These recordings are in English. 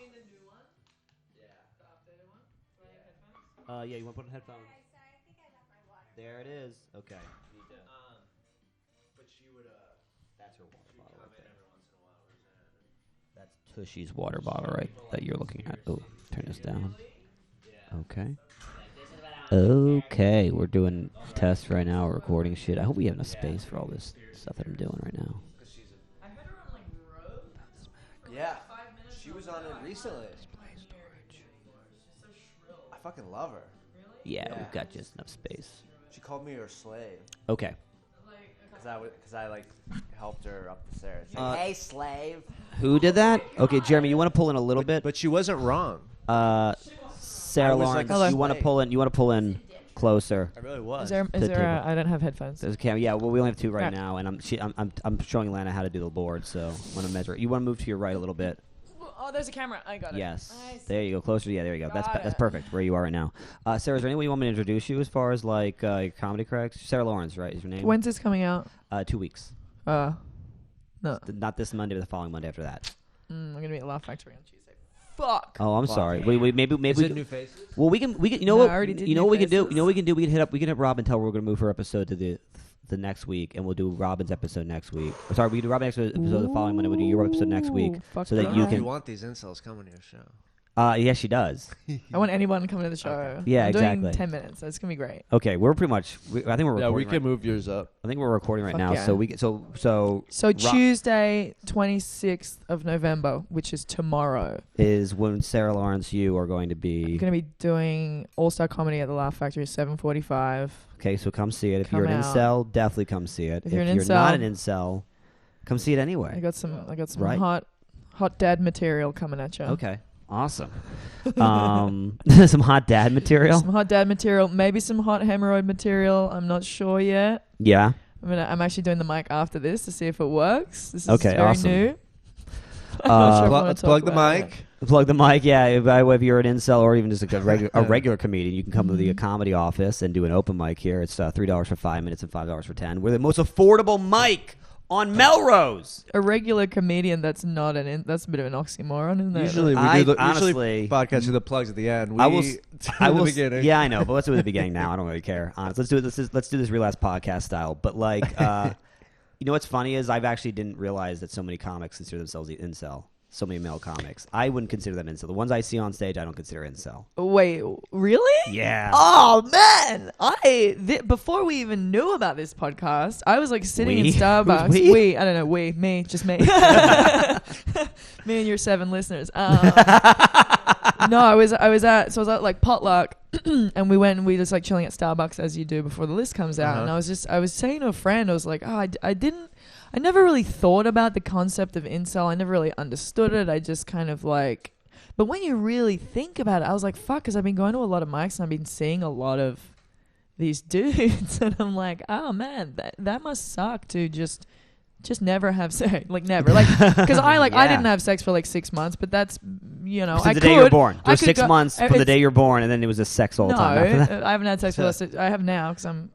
me the new one? Yeah. The updated one? Do I have headphones? Yeah, you want to put on headphones? Sorry, I think I left my water. There it is. Okay. But she would. That's her water bottle right there. Every once in a while. That's Tushy's water bottle right that you're looking at. Oh, turn this down. Okay. Okay, we're doing tests right now. We're recording shit. I hope we have enough space for all this stuff that I'm doing right now. I heard her on like Road. Yeah. 5 minutes. She was on it recently. I fucking love her. Yeah, Yeah. we've got just enough space. She called me her slave. Okay. Because I helped her up the stairs. She's like, hey, slave. Who did that? Okay, Jeremy, you want to pull in a little bit? But she wasn't wrong. Sarah I was Lawrence, like a you want to slave. pull in? You want to pull in closer? I really was. Is there the table. I don't have headphones. There's a camera. Yeah, well, we only have two right Right. now, and I'm showing Lana how to do the board. So I'm gonna measure it. You want to move to your right a little bit? Oh, there's a camera. I got it. Yes. I see. There you go. Closer. Yeah, there you go. That's Got that's it. perfect where you are right now. Sarah, is there any way you want me to introduce you as far as like your comedy cracks? Sarah Lawrence, right? Is your name? When's this coming out? 2 weeks. No. Not this Monday, but the following Monday after that. I'm gonna be at Laugh Factory on Tuesday. Fuck. Oh, I'm sorry. Wait, maybe Is we it can, new faces? well we can you know No, what I already did you know New what we can do. Faces. You know what we can do. We can hit Rob and tell her we're gonna move her episode to the next week, and we'll do Robin's episode next week. Or sorry, we can do Robin's episode the following Monday. We'll do your episode next week, Fuck so that yeah. you You can. want these incels coming to your show. Yeah, she does. I want anyone coming to the show. Okay. Yeah, I'm exactly. Doing 10 minutes. That's gonna be great. Okay, we're pretty much. I think we're recording. Yeah, we right- can move yours up. I think we're recording right Fuck now, yeah. so we can, so So Tuesday, 26th of November, which is tomorrow, is when Sarah Lawrence, you are going to I'm be. gonna be doing All Star Comedy at the Laugh Factory, 7:45. Okay, so come see it. If Come you're an out. incel, definitely come see it. If you're an not incel- an incel, come see it I anyway. got some Right. hot dad material coming at you. Okay, awesome. Some hot dad material. Some hot dad material, maybe some hot hemorrhoid material. I'm not sure yet. Yeah. I'm actually doing the mic after this to see if it works. This is Okay, very awesome. new. I'm not sure if I wanna Let's talk plug the about it. mic. Plug the mic, yeah. If you're an incel or even just like a regular comedian, you can come to the comedy office and do an open mic here. It's $3 for 5 minutes and $5 for 10. We're the most affordable mic on Melrose. A regular comedian that's not that's a bit of an oxymoron, isn't it? Usually we I do honestly- usually podcast with the plugs at the end. I will. I in will. the beginning. Yeah, I know, but let's do it at the beginning now. I don't really care. Honestly, let's do it. Let's do this real last podcast style. But like, you know what's funny is I've actually didn't realize that so many comics consider themselves incel. So many male comics. I wouldn't consider them incel. The ones I see on stage, I don't consider incel. Wait, really? Yeah. Oh man, before we even knew about this podcast, I was like sitting in We? Starbucks. Who's we? I don't know. Me, just me. Me and your 7 listeners. No, I was at like potluck, and we went and we just like chilling at Starbucks as you do before the list comes out. And I was saying to a friend, I was like, I never really thought about the concept of incel. I never really understood it. I just kind of like, but when you really think about it, I was like, fuck, because I've been going to a lot of mics and I've been seeing a lot of these dudes, and I'm like, oh man, that must suck to just never have sex, like never, like, because I Yeah. didn't have sex for like 6 months, but that's, you know, Since I the could. day you were born. It I was could 6 go- months from the it's- day you're born, and then it was a sex all the No, time after that. I haven't had sex for I have now because I'm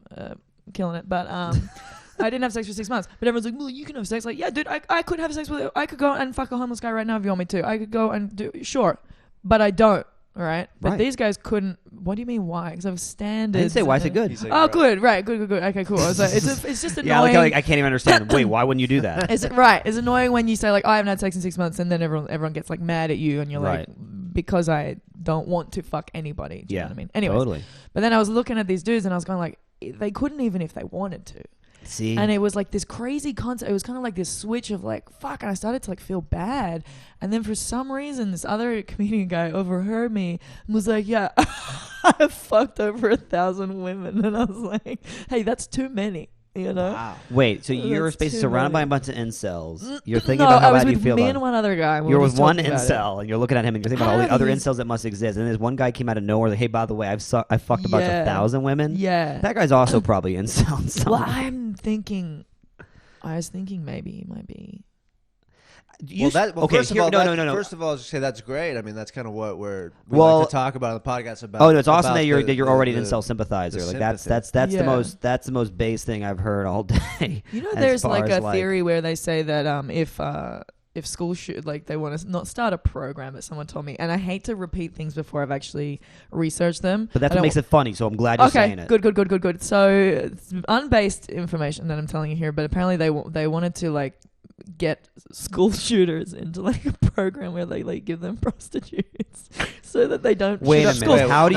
killing it, but I didn't have sex for 6 months. But everyone's like, well, you can have sex. Like, yeah, dude, I could have sex with. I could go and fuck a homeless guy right now if you want me to. I could go and do, sure, but I don't. All right, but Right. these guys couldn't. What do you mean why? Because I have I standards. didn't say why. I said good. He's like, Oh, right. good, right, good. Okay, cool. I was like, it's just annoying. Yeah, like, I can't even understand. Wait, why wouldn't you do that? Is it right? It's annoying when you say like, I haven't had sex in 6 months, and then everyone gets like mad at you, and you're like, because I don't want to fuck anybody. Do you know what I mean? Anyways, Totally. but then I was looking at these dudes, and I was going like, they couldn't even if they wanted to. See, And it was like this crazy concept. It was kind of like this switch of like, fuck. And I started to like feel bad. And then for some reason, this other comedian guy overheard me and was like, yeah, I fucked over 1,000 women. And I was like, hey, that's too many, you know? Wow. wait. So you're That's basically too surrounded by many. a bunch of incels. You're thinking No, about how I was bad you with feel me about and it. one other guy. We You're were with just one talking about it. incel, and you're looking at him, and you're thinking about all the How other do you- incels that must exist. And then there's one guy came out of nowhere, like, hey, by the way, I fucked a bunch of Yeah. 1,000 women. Yeah. That guy's also probably incel. in some Well, way. I was thinking maybe he might be. Okay, first here- of all, no. First of all, just say that's great. I mean, that's kind of what we Well- like to talk about on the podcast. About. Oh no, it's awesome about that you're the- already an the- incel sympathizer. the Like that's sympathy. Yeah. that's the most base thing I've heard all day. You know, as there's far like as, a theory where they say that if if schools should they want to not start a program that someone told me, and I hate to repeat things before I've actually researched them. But that's what makes it funny. So I'm glad you're saying it. Good. So it's unbased information that I'm telling you here, but apparently they wanted to get school shooters into a program where they give them prostitutes so that they don't wait shoot a up minute schools. how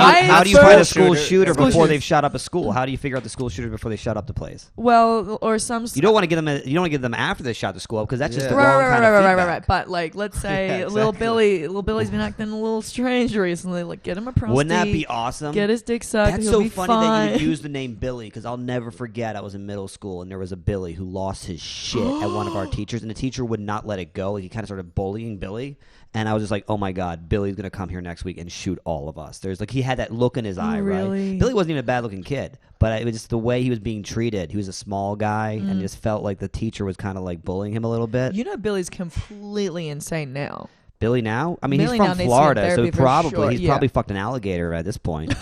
do you find a school shooter before they've shot up a school? How do you figure out the school shooter before they shut up the place? Well, or some you don't want to give them you don't want to give them after they shot the school up because that's just the wrong kind of feedback. Right. But let's say little Billy's been acting a little strange recently. Get him a prostitute. Wouldn't that be awesome? Get his dick sucked. That's He'll so be funny fine. that you use the name Billy because I'll never forget. I was in middle school and there was a Billy who lost his shit at one of our teachers, and the teacher would not let it go. He kind of started bullying Billy, and I was just like, "Oh my god, Billy's gonna come here next week and shoot all of us." There's he had that look in his eye, really? right? Billy wasn't even a bad looking kid, but it was just the way he was being treated. He was a small guy, and just felt like the teacher was kind of bullying him a little bit. Billy's completely insane now. Billy now? I mean, Billy he's now from needs Florida, so therapy for sure, he's probably fucked an alligator at this point.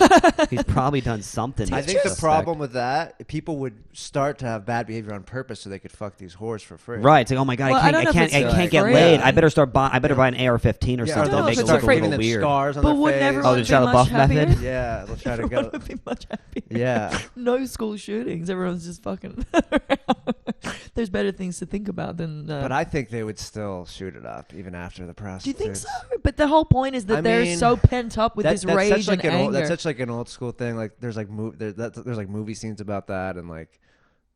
He's probably done something. I think the problem with that, people would start to have bad behavior on purpose so they could fuck these whores for free. Right. It's like, oh my god, Well, I can't get free. laid. I better start I better buy an AR-15 or Yeah, something or to make it it's look a free. little them weird. scars on But their wouldn't face. everyone the be Shia much LaBeouf happier? method? Yeah, they'll try to Everyone go. would be much happier. Yeah. No school shootings. Everyone's just fucking around. There's better things to think about than. But I think they would still shoot it up even after the Do you prostitutes. think so? But the whole point is that I they're mean, so pent up with this that's rage such and anger. That's such an old school thing. There's there's movie scenes about that and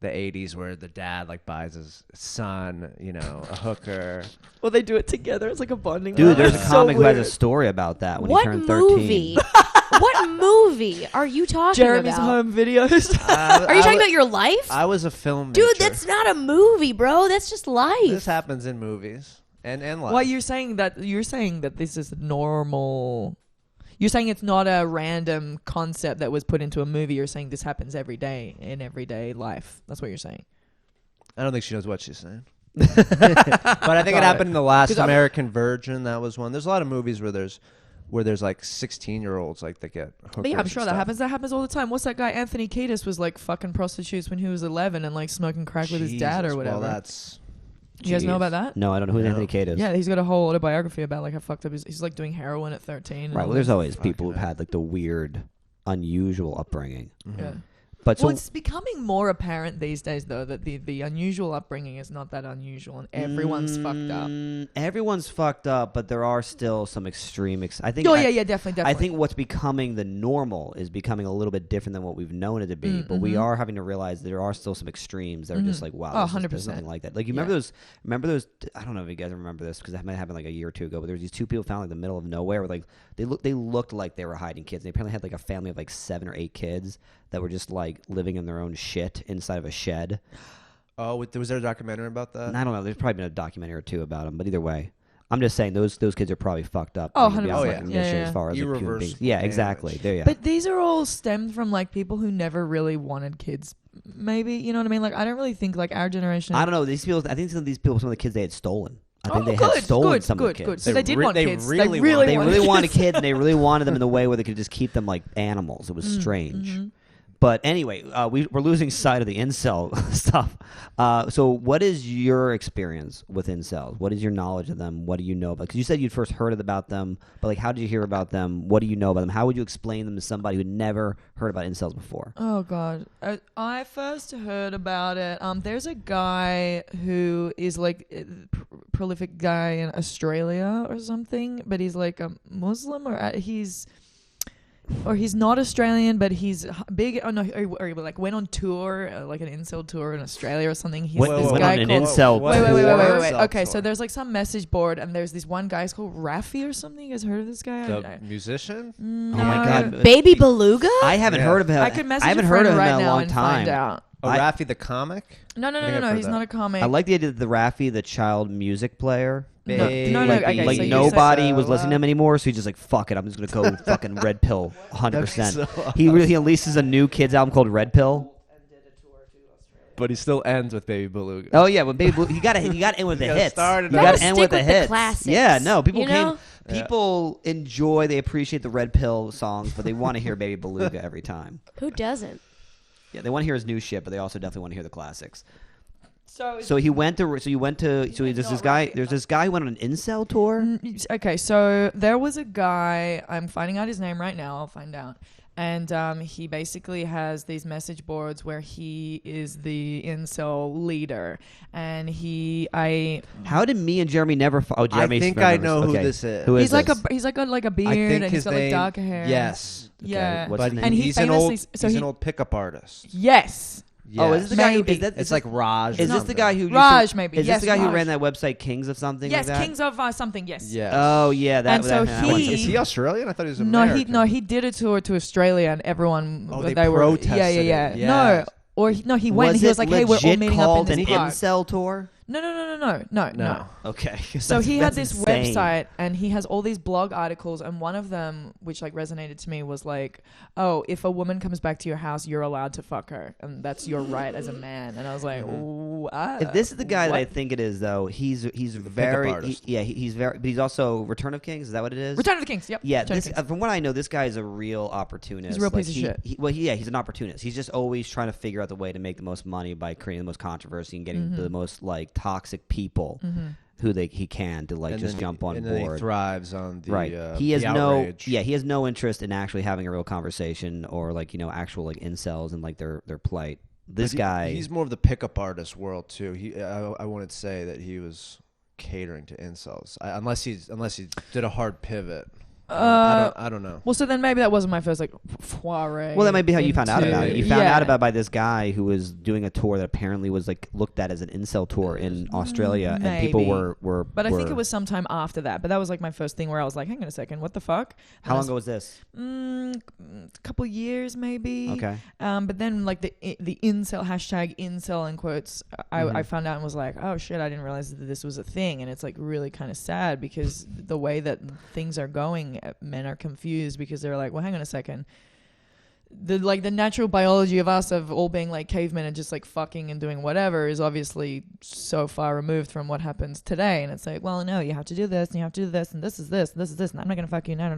the 80s where the dad buys his son, a hooker. Well, they do it together. It's like a bonding. Dude, moment. there's It's a so comic who has a weird. story about that when he What turned 13. movie? What movie are you talking Jeremy's about? home videos. Are you talking about your life? I was a film Dude, major. that's not a movie, bro. That's just life. This happens in movies and life. Well, you're saying that this is normal. You're saying it's not a random concept that was put into a movie. You're saying this happens every day in everyday life. That's what you're saying. I don't think she knows what she's saying. But I think it happened in The Last 'Cause I'm- American Virgin. That was one. There's a lot of movies where there's 16-year-olds that get hookers. But yeah, I'm sure and that stuff. happens. That happens all the time. What's that guy? Anthony Kiedis was fucking prostitutes when he was 11 and smoking crack with his dad or Jesus, whatever. Well, that's You guys know Jeez. about that? No, I don't know who No. Anthony Cade is. Yeah, he's got a whole autobiography about how fucked up he's doing heroin at 13. and Right. all Well, there's this. always people who've had the weird, unusual upbringing. Yeah. But Well, it's becoming more apparent these days, though, that the unusual upbringing is not that unusual, and everyone's fucked up. Everyone's fucked up, but there are still some extreme. I think. Definitely. I think what's becoming the normal is becoming a little bit different than what we've known it to be. But we are having to realize there are still some extremes that are just wow, Oh, there's 100%. nothing like that. You remember those? Remember those? I don't know if you guys remember this because that might have happened a year or two ago. But there was these two people found in the middle of nowhere where they looked like they were hiding kids. They apparently had a family of 7 or 8 kids that were just living in their own shit inside of a shed. Oh, was there a documentary about that? And I don't know. There's probably been a documentary or two about them, but either way, I'm just saying those kids are probably fucked up. Oh, beyond 100%. recognition Yeah. as far as human Irreversible beings. Yeah, damage. exactly. There you go. But these are all stemmed from people who never really wanted kids. Maybe, you know what I mean? I don't really think our generation. I don't know. These people. I think some of these people, some of the kids they had stolen. I think they good, had stolen some good, of the good. kids. So they did want they kids. really they really wanted kids. kids, and they really wanted them in the way where they could just keep them like animals. It was strange. But anyway, we're losing sight of the incel stuff. So what is your experience with incels? What is your knowledge of them? What do you know about? Because you said you'd first heard about them, but how did you hear about them? What do you know about them? How would you explain them to somebody who never heard about incels before? Oh God, I first heard about it. There's a guy who is a prolific guy in Australia or something, but he's a Muslim or he's not Australian, but he's big. Oh no, or he went on tour, an incel tour in Australia or something. He's this went guy on an called. incel Wait. Incel Okay, so tour. there's some message board, and there's this one guy. He's called Rafi or something. You guys heard of this guy? The musician? Oh my God, Baby Beluga? I haven't heard of him. I could message I haven't a heard friend of him right in a now long and time. find out. Oh, Raffi the comic? No. I think I've heard He's that. not a comic. I like the idea that the Raffi, the child music player. No, Baby okay, so you Nobody said was so listening to him anymore, so he's just fuck it, I'm just gonna go fucking Red Pill 100%. That'd be so He releases a new kids album called Red Pill. But he still ends with Baby Beluga. Oh yeah, but Baby Blue, you gotta end with the gotta hits. start it You out. gotta Gotta end stick with the with the hits. classics, Yeah, no, people you know? people enjoy, they appreciate the Red Pill songs, but they want to hear Baby Beluga every time. Who doesn't? Yeah, they want to hear his new shit, but they also definitely want to hear the classics. So he went to. So you went to. So there's this guy. There's this guy who went on an incel tour. Okay, so there was a guy. I'm finding out his name right now. I'll find out. And he basically has these message boards where he is the incel leader, and How did me and Jeremy never? Jeremy. I think I know who this is. Who is he's like this? he's like a I beard, think and he's his got name. like darker hair. Yes. Yeah. What's But his name? And he he's an famously- old. so He's he- an old pickup artist. Yes. Oh, is this the guy? Maybe. Is that? It's like Raj. Is or this the something. guy who? Raj, maybe. Is Yes, this the guy who Raj. ran that website Kings of something? Yes, like that? Kings of something. Yes. Yes. Oh yeah, that. And so that- he- Is he Australian? I thought he was No, American. he did a tour to Australia, and everyone they were protested yeah. it. No, Yes. or he went. And he was like, "Hey, we're all legit meeting up in called this an park." incel tour? No. Okay. So he had That's this insane. website, and he has all these blog articles, and one of them, which like resonated to me, was like, "Oh, if a woman comes back to your house, you're allowed to fuck her, and that's your right as a man." And I was like, "Ooh, If this is the guy that I what? think it is, though, he's very artist. he's very, but he's also Return of Kings. Is that what it is? Return of the Kings." Yep. Yeah, Return of this, the Kings. from what I know, this guy is a real opportunist. He's a real piece of shit. He's an opportunist. He's just always trying to figure out the way to make the most money by creating the most controversy and getting the most like toxic people who he can to like And just then jump on and board. Then he thrives on the Right. He has the no outrage. he has no interest in actually having a real conversation or like, actual like incels and like their plight. This guy He's more of the pickup artist world too. I wanted to say that he was catering to incels, unless he did a hard pivot. I don't know. Well, so then maybe that wasn't my first like foray. Well, that might be how you found out into- about it. You found Yeah. out about by this guy who was doing a tour that apparently was like looked at as an incel tour in Australia, and people Maybe. were. But I think it was sometime after that. But that was like my first thing where I was like, hang on a second, what the fuck? And How I long was- ago was this? A couple years maybe. Okay. But then like the incel hashtag incel in quotes, I found out and was like, oh shit, I didn't realize that this was a thing, and it's like really kind of sad because the way that things are going, men are confused because they're like, well, hang on a second. The natural biology of us of all being like cavemen and just like fucking and doing whatever is obviously so far removed from what happens today. And it's like, well, no, you have to do this and you have to do this and this is this and this is this and I'm not gonna fuck you now.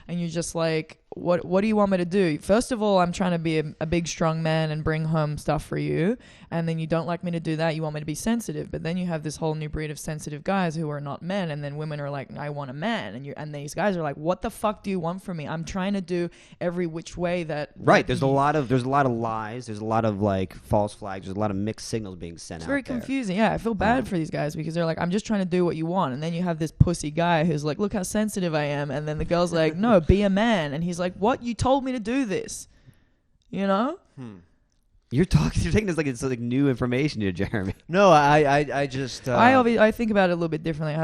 And you're just like, what do you want me to do? First of all, I'm trying to be a big strong man and bring home stuff for you, and then you don't like me to do that. You want me to be sensitive, but then you have this whole new breed of sensitive guys who are not men, and then women are like, I want a man, and these guys are like, what the fuck do you want from me? I'm trying to do every which way that Right. There's a lot of lies. There's a lot of like false flags. There's a lot of mixed signals being sent It's out. very there. confusing. Yeah, I feel bad for these guys because they're like, I'm just trying to do what you want. And then you have this pussy guy who's like, look how sensitive I am. And then the girl's like, no, be a man. And he's like, what? You told me to do this. You know? You're taking this like it's like new information here, Jeremy. No, I just I think about it a little bit differently.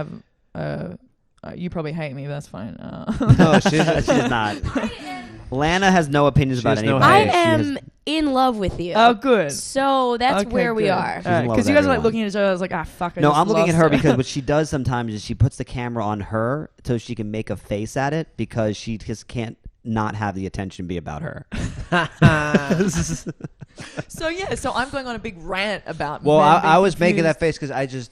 I have, you probably hate me, but that's fine. no, she's She's not. Lana has no opinions She about has no anybody. I hate. She has- am in love with you. Oh, good. So that's Okay, where we good. are. in love Because with you guys are like everyone. looking at each other. I was like, fuck. I No, just I'm looking at lost her because what she does sometimes is she puts the camera on her so she can make a face at it because she just can't not have the attention be about her. So yeah, so I'm going on a big rant about. Well, men being I was making that confused. face because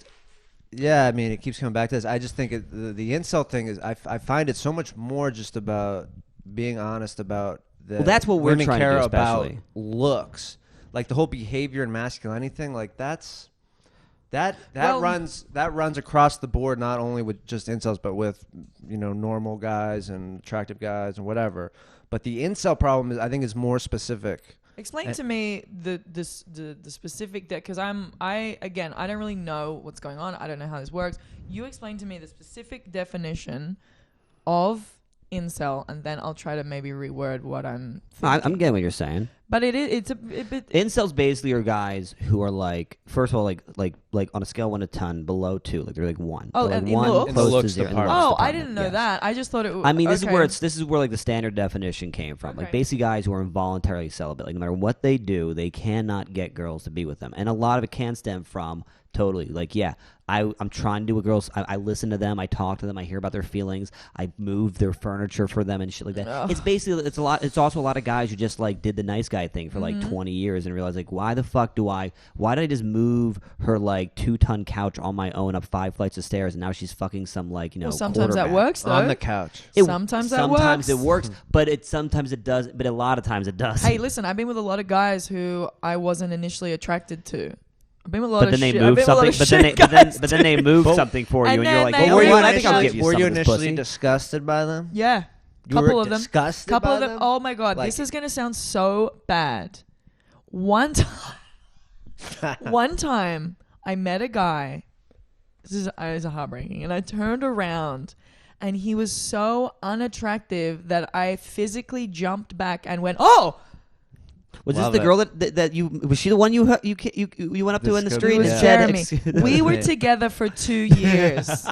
I mean, it keeps coming back to this. I just think the incel thing is, I find it so much more just about being honest about that. Well, that's what we're women trying to care do, about especially. looks, like the whole behavior and masculinity thing. Like that Well- runs across the board, not only with just incels, but with normal guys and attractive guys and whatever. But the incel problem is, I think, is more specific. Explain to me the specific because I don't really know what's going on. I don't know how this works. You explain to me the specific definition of incel, and then I'll try to maybe reword what I'm thinking. I'm getting what you're saying. But it's a bit. Incels basically are guys who are like, first of all, like on a scale of 1 to 10, below 2, like they're like 1. Oh, They're like and in 1 looks? In the close looks to 0. department. Oh, I department, didn't know yes. that. I just thought it was. I mean, this okay. is where like the standard definition came from. Like Okay. basically guys who are involuntarily celibate. Like no matter what they do, they cannot get girls to be with them, and a lot of it can stem from totally like I'm trying to do what girls. I listen to them. I talk to them. I hear about their feelings. I move their furniture for them and shit like that. Ugh. It's basically it's a lot. It's also a lot of guys who just like did the nice guy thing for like 20 years and realized like why did I just move her like 2-ton couch on my own up 5 flights of stairs and now she's fucking some like Well, sometimes that quarterback. works though. On the couch. Sometimes that works. Sometimes it works, but sometimes it does. But a lot of times it does. Hey, listen, I've been with a lot of guys who I wasn't initially attracted to. I've been with a lot But of then they shit. move I've been with a lot something. of But then shit but then they move something for you, And and you're then like, they oh, were wait, you I think I'll give you were some you of this initially pussy. disgusted by them? Yeah. You Couple were of them. disgusted Couple by of them. them? Oh my god, Like- this is gonna sound so bad. One time, I met a guy. This is heartbreaking, and I turned around, and he was so unattractive that I physically jumped back and went, "Oh!" Was this Love the it. girl that you was she the one you went up to in the This street It could was and Yeah. said, Jeremy. "Excuse-" We were me. together for 2 years.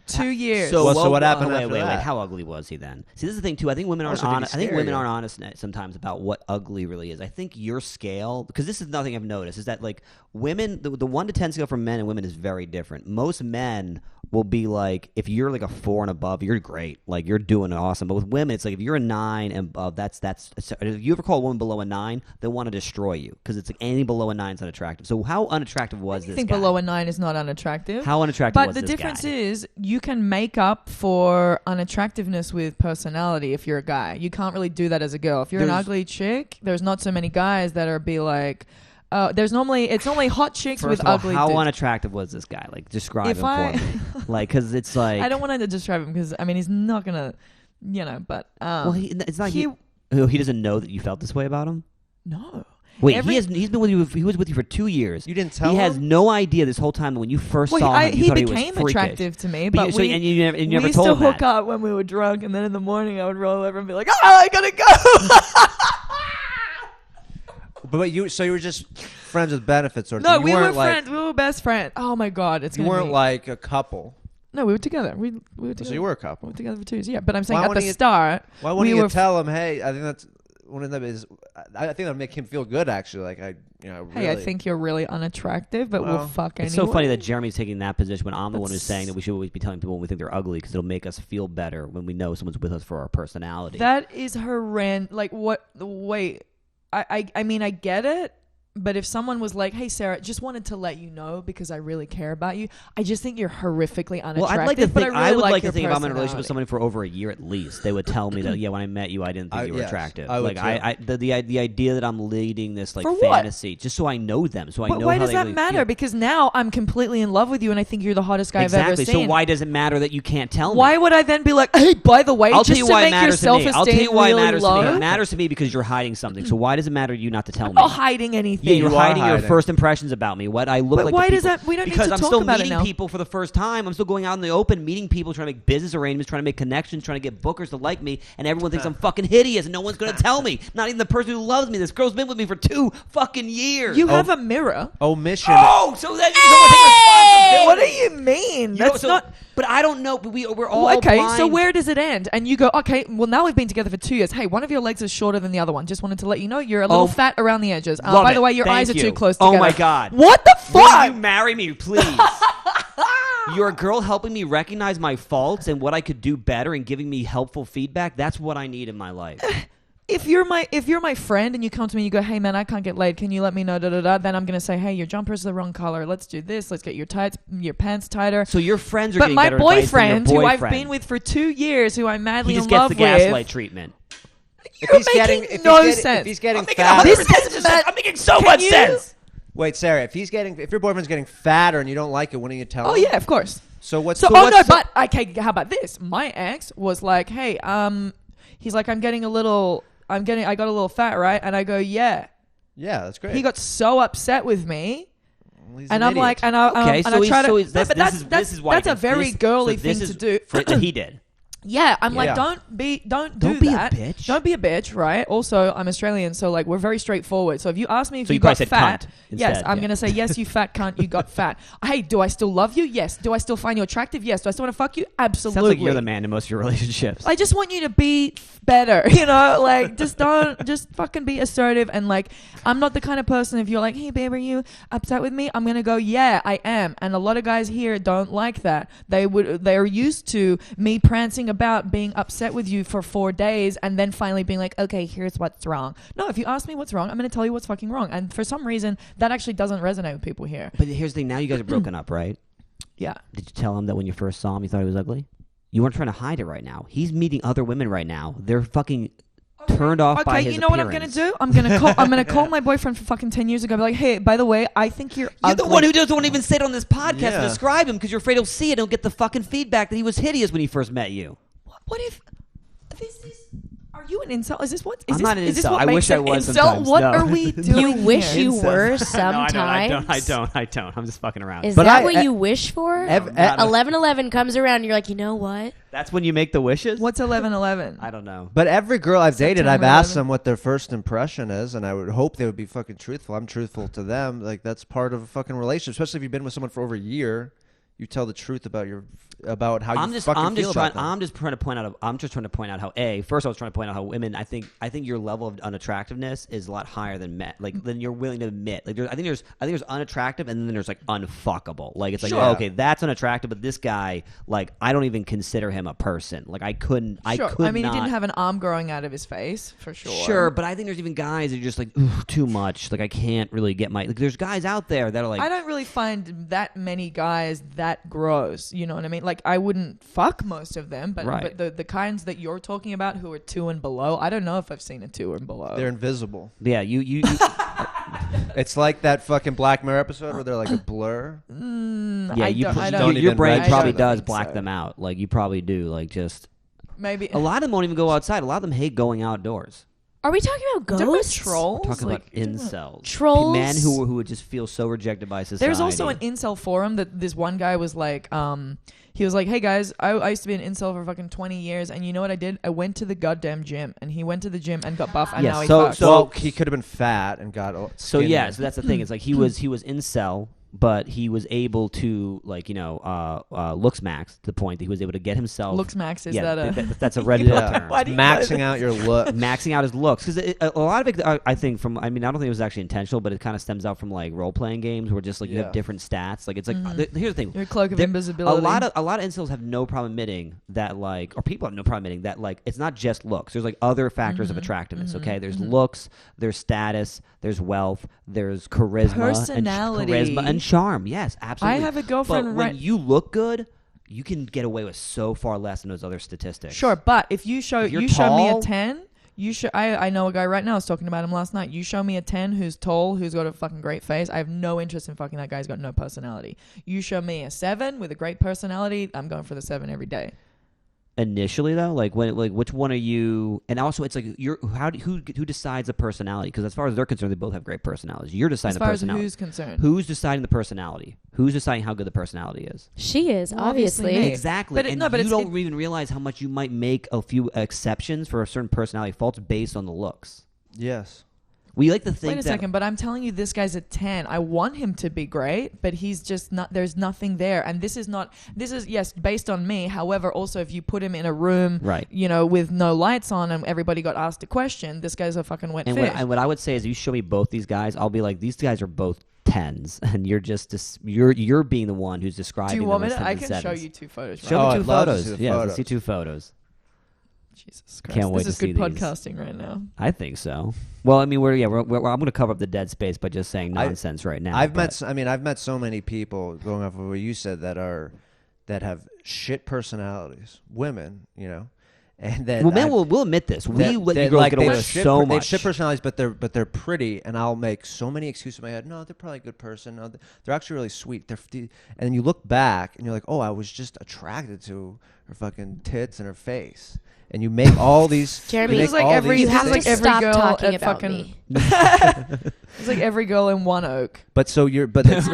2 years. So what happened Wait, after wait. that? How ugly was he then? See, this is the thing too. I think women aren't Also, did he honest. I think scare women you? aren't honest sometimes about what ugly really is. I think your scale, because this is nothing I've noticed, is that like women, the 1 to 10 scale for men and women is very different. Most men will be like, if you're like a 4 and above, you're great, like you're doing awesome. But with women, it's like if you're a 9 and above, that's. If you ever call a woman below a 9, they want to destroy you because it's like anything below a 9 is unattractive. So how unattractive was I this think guy? below a 9 is not unattractive. How unattractive But was the this difference guy? is you can make up for unattractiveness with personality if you're a guy. You can't really do that as a girl. If you're an There's- ugly chick, there's not so many guys that are be like, it's normally hot chicks First with of all, ugly how dudes. unattractive was this guy? Like, describe If him I- for me. Like, because it's like I don't want to describe him because I mean he's not gonna, but well, it's not he- he doesn't know that you felt this way about him. no. Wait, Every- he's been with you. He was with you for 2 years. You didn't tell He has him? no idea this whole time that when you first Well, saw him, you he thought became he was freakish. attractive to me, But but you, so, we and you never we told used him to hook that. up when we were drunk, and then in the morning I would roll over and be like, I gotta go. But you were just friends with benefits, or No, you we were weren't like, friends. We were best friends. Oh my god, it's You gonna weren't be. like a couple. No, we were together. We were together. So you were a We couple. were together for 2 years. Yeah, but I'm saying Why at wouldn't the you- start. Why wouldn't we you were tell him? Hey, I think that's one of them is. I think that'd make him feel good. Actually, like really. Hey, I think you're really unattractive, but we'll Well, fuck anyway. It's so funny that Jeremy's taking that position when I'm the one who's That's- saying that we should always be telling people when we think they're ugly because it'll make us feel better when we know someone's with us for our personality. That is horrendous. Like what? Wait, I mean I get it. But if someone was like, "Hey, Sarah, just wanted to let you know because I really care about you," I just think you're horrifically unattractive. well, I'd like to but think I, really would like to your think if I'm in a relationship with personality. somebody for over a year at least, they would tell me that yeah, when I met you, I didn't think you were Yes, attractive. I would like too. the idea that I'm leading this like For what? fantasy just so I know them, so I But know why how does they that really matter? feel. Because now I'm completely in love with you, and I think you're the hottest guy Exactly. I've ever So seen. why does it matter that you can't tell me? Why would I then be like, "Hey, by the way, I'll just tell you to why it make your matters to me. self-esteem I'll tell you why it really matters low"? to me. It matters to me because you're hiding something. So why does it matter to you not to tell I'm me? not hiding anything. Yeah, you're You are hiding your hiding. first impressions about me. What I look But like. why to does people. that- we don't need because to I'm talk still about it meeting now. people for the first time. I'm still going out in the open, meeting people, trying to make business arrangements, trying to make connections, trying to get bookers to like me, and everyone thinks I'm fucking hideous, and no one's gonna tell me. Not even the person who loves me. This girl's been with me for 2 fucking years. You have a mirror. Omission. Oh, so then you don't want to take responsibility. What do you mean? You know, That's so- not. But I don't know. But we're all Okay, blind. so where does it end? And you go, okay, well, now we've been together for 2 years. Hey, one of your legs is shorter than the other one. Just wanted to let you know you're a little Oh, fat around the edges. love By it. the way, your Thank eyes are you. too close Oh together. my God. What the Will fuck? you marry me, please? You're a girl helping me recognize my faults and what I could do better and giving me helpful feedback. That's what I need in my life. If you're my friend and you come to me and you go, hey man, I can't get laid. Can you let me know? Then I'm gonna say, hey, your jumper's the wrong color. Let's do this. Let's get your pants tighter. So your friends are But getting my better advice than your boyfriend, who I've boyfriend. been with for 2 years, who I'm madly he just in gets love the gaslight with, treatment. If he's getting, making no sense. if he's getting making fat, 100% sense. I'm making so Can much you- sense. wait, Sarah, if your boyfriend's getting fatter and you don't like it, wouldn't you tell him? Oh yeah, of course. So what's So, so oh what's no, the- but okay, how about this? My ex was like, hey, he's like, I got a little fat, right? And I go, yeah. yeah, that's great. He got so upset with me. Well, he's And an I'm like, idiot. and I, Okay, and so I he's try to. so he's, No, that's, but this is that's why that's a very girly so this thing is to do. that he did. Yeah, I'm Yeah. like, don't be Don't be a that. bitch. Don't be a bitch, right? Also, I'm Australian, so like we're very straightforward. So if you ask me if So you you probably got said fat, cunt yes, instead, I'm yeah. gonna say yes, you fat cunt, you got fat. Hey, do I still love you? Yes. Do I still find you attractive? Yes. Do I still want to fuck you? Absolutely. Sounds like you're the man in most of your relationships. I just want you to be better, like just fucking be assertive. And like, I'm not the kind of person, if you're like, hey babe, are you upset with me? I'm gonna go, yeah, I am. And a lot of guys here don't like that. They're used to me prancing about being upset with you for 4 days and then finally being like, okay, here's what's wrong. No, if you ask me what's wrong, I'm gonna tell you what's fucking wrong. And for some reason, that actually doesn't resonate with people here. But here's the thing. Now you guys are broken up, right? Yeah. Did you tell him that when you first saw him, you thought he was ugly? You weren't trying to hide it right now. He's meeting other women right now. They're fucking turned off by his Okay, you know what I'm gonna do? I'm gonna call my boyfriend from fucking 10 years ago. Be like, hey, by the way, I think you're You're ugly. the one who doesn't even say it on this podcast Yeah. to describe him because you're afraid he'll see it and he'll get the fucking feedback that he was hideous when he first met you. What if this is? Are you an incel? Is this what? I'm not an is this incel. what I makes wish I an was incel? sometimes. What No. are we doing? You wish here? you were No, sometimes. I don't. I'm just fucking around. Is But that I- what you wish for? not a- 11/11 comes around, and you're like, you know what? That's when you make the wishes? What's 11/11? I don't know. But every girl I've dated, September I've asked 11. them what their first impression is, and I would hope they would be fucking truthful. I'm truthful to them. Like that's part of a fucking relationship, especially if you've been with someone for over a year. You tell the truth about how you fucking feel about them. I'm just trying to point out how first I was trying to point out how women. I think your level of unattractiveness is a lot higher than men. Like than you're willing to admit. Like I think there's unattractive and then there's like unfuckable. Like it's like Sure. oh, okay, that's unattractive, but this guy, like I don't even consider him a person. Like I couldn't. Sure. I mean, not. he didn't have an arm growing out of his face for sure. Sure, but I think there's even guys that are just like ooh, too much. Like I can't really get my. Like there's guys out there that are like I don't really find that many guys that gross. You know what I mean? Like I wouldn't fuck most of them, but Right. but the kinds that you're talking about who are 2 and below, I don't know if I've seen a 2 and below. They're invisible. yeah you It's like that fucking Black Mirror episode where they're like a blur. yeah I you don't- I don't your even brain register probably them. does think black so. them out. Like you probably do. Like just Maybe a lot of them won't even go outside. A lot of them hate going outdoors. Are we talking about Talking about ghosts? trolls. Talking Like, about incels, Trolls? men who would just feel so rejected by society. There's also an incel forum that this one guy was like, he was like, hey guys, I used to be an incel for fucking 20 years, and you know what I did? I went to the goddamn gym, and he went to the gym and got buff, and Yes, now he so- fucks. so- Well, he could have been fat and got So skinny. yeah, so that's the thing. It's like he was incel, but he was able to like looks max to the point that he was able to get himself Looks max, is yeah, that a... that's a red pill Yeah. term. Why do you maxing out your look. Maxing out his looks because a lot of it I think from I don't think it was actually intentional, but it kind of stems out from like role playing games where just like you Yeah. have different stats. Like it's like here's the thing. Your cloak of There- invisibility. A lot of incels have no problem admitting that like, or people have no problem admitting that like, it's not just looks. There's like other factors of attractiveness. Okay, there's looks, there's status, there's wealth, there's charisma, Personality. and charm. Yes, absolutely. I have a girlfriend but right... when you look good, you can get away with so far less than those other statistics. Sure, but if you show If you're you show me a tall- 10, you show I know a guy right now. I was talking about him last night. You show me a 10 who's tall, who's got a fucking great face. I have no interest in fucking that guy. He's got no personality. You show me a 7 with a great personality, I'm going for the 7 every day. Initially though, like which one are you? And also, it's like who decides the personality? Because as far as they're concerned, they both have great personalities. You're deciding As the far as personality. who's concerned. Who's deciding the personality? Who's deciding how good the personality is? She is, Well, obviously me. obviously. Exactly. But and no, but you it's- don't even realize how much you might make a few exceptions for a certain personality faults based on the looks. Yes. We like to think Wait a that second, but I'm telling you, this guy's a 10. I want him to be great, but he's just not. There's nothing there, and this is yes, based on me. However, also if you put him in a room, Right. with no lights on, and everybody got asked a question, this guy's a fucking wet and fish. what I would say is, you show me both these guys, I'll be like, these guys are both 10s, and you're just you're being the one who's describing. Do you want me them to? as I 10s can and show 7s. you 2 photos. Show right Oh, me I'd 2 love to photos. see the Yeah, let's photos. see 2 photos. Jesus Christ. Can't wait this to is see good these. podcasting right now. I think so. Well, I mean, I'm going to cover up the dead space by just saying nonsense right now. I've but- met so many people going off of what you said that have shit personalities, women, and then Well, men will admit this. We let you girls get away with so They have much. shit personalities, but they're pretty, and I'll make so many excuses in my head. No, they're probably a good person. No, they're actually really sweet. And then you look back and you're like, oh, I was just attracted to her fucking tits and her face. And you make all these. Jeremy, you This is make like all every- these you have to like things. every stop girl talking at about fucking- me. It's like every girl in One Oak. But so you're, but it's,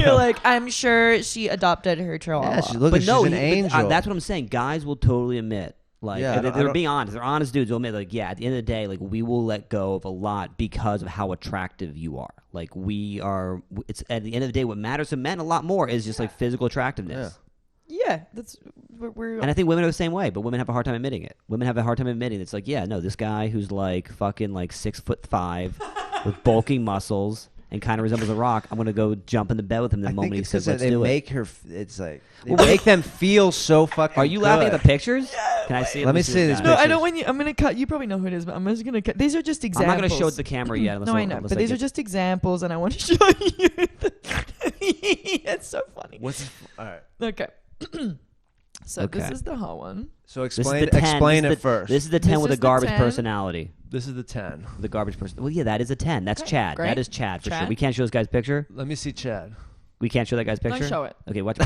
You're like, I'm sure she adopted her chihuahua. yeah, look, but she's no, an but, angel. that's what I'm saying. Guys will totally admit. Like, Yeah, I don't- I they're don't- being honest. They're honest dudes. They'll admit, like, yeah, at the end of the day, like, we will let go of a lot because of how attractive you are. Like, it's at the end of the day, what matters to men a lot more is just, like, physical attractiveness. Yeah, that's we're And I think women are the same way, but women have a hard time admitting it. Women have a hard time admitting it's like, yeah, no, this guy who's like fucking like 6'5" with bulking muscles and kind of resembles a rock, I'm gonna go jump in the bed with him the I moment think he it's says, because let's do it. make her. It's like they make them feel so fucking. Are you laughing at the good. pictures? Can I see it? Let me see this guy. No, I pictures. don't want you. I'm gonna cut. You probably know who it is, but I'm just gonna cut. These are just I'm examples. not going to show it to the camera yet. No, I know, but these are just examples, and I want to show you. It's so funny. What's all right? Okay. So this Okay. is the hot one. So This is explain the 10. explain This it is the- first. This is the 10 This with a is the garbage 10. personality. This is the 10. The garbage person. Well, yeah, that is a 10. That's Okay, Chad. great. That is Chad for sure. Chad. We can't show this guy's picture. Let me see Chad. We can't show that guy's picture. Don't show it. Okay, watch.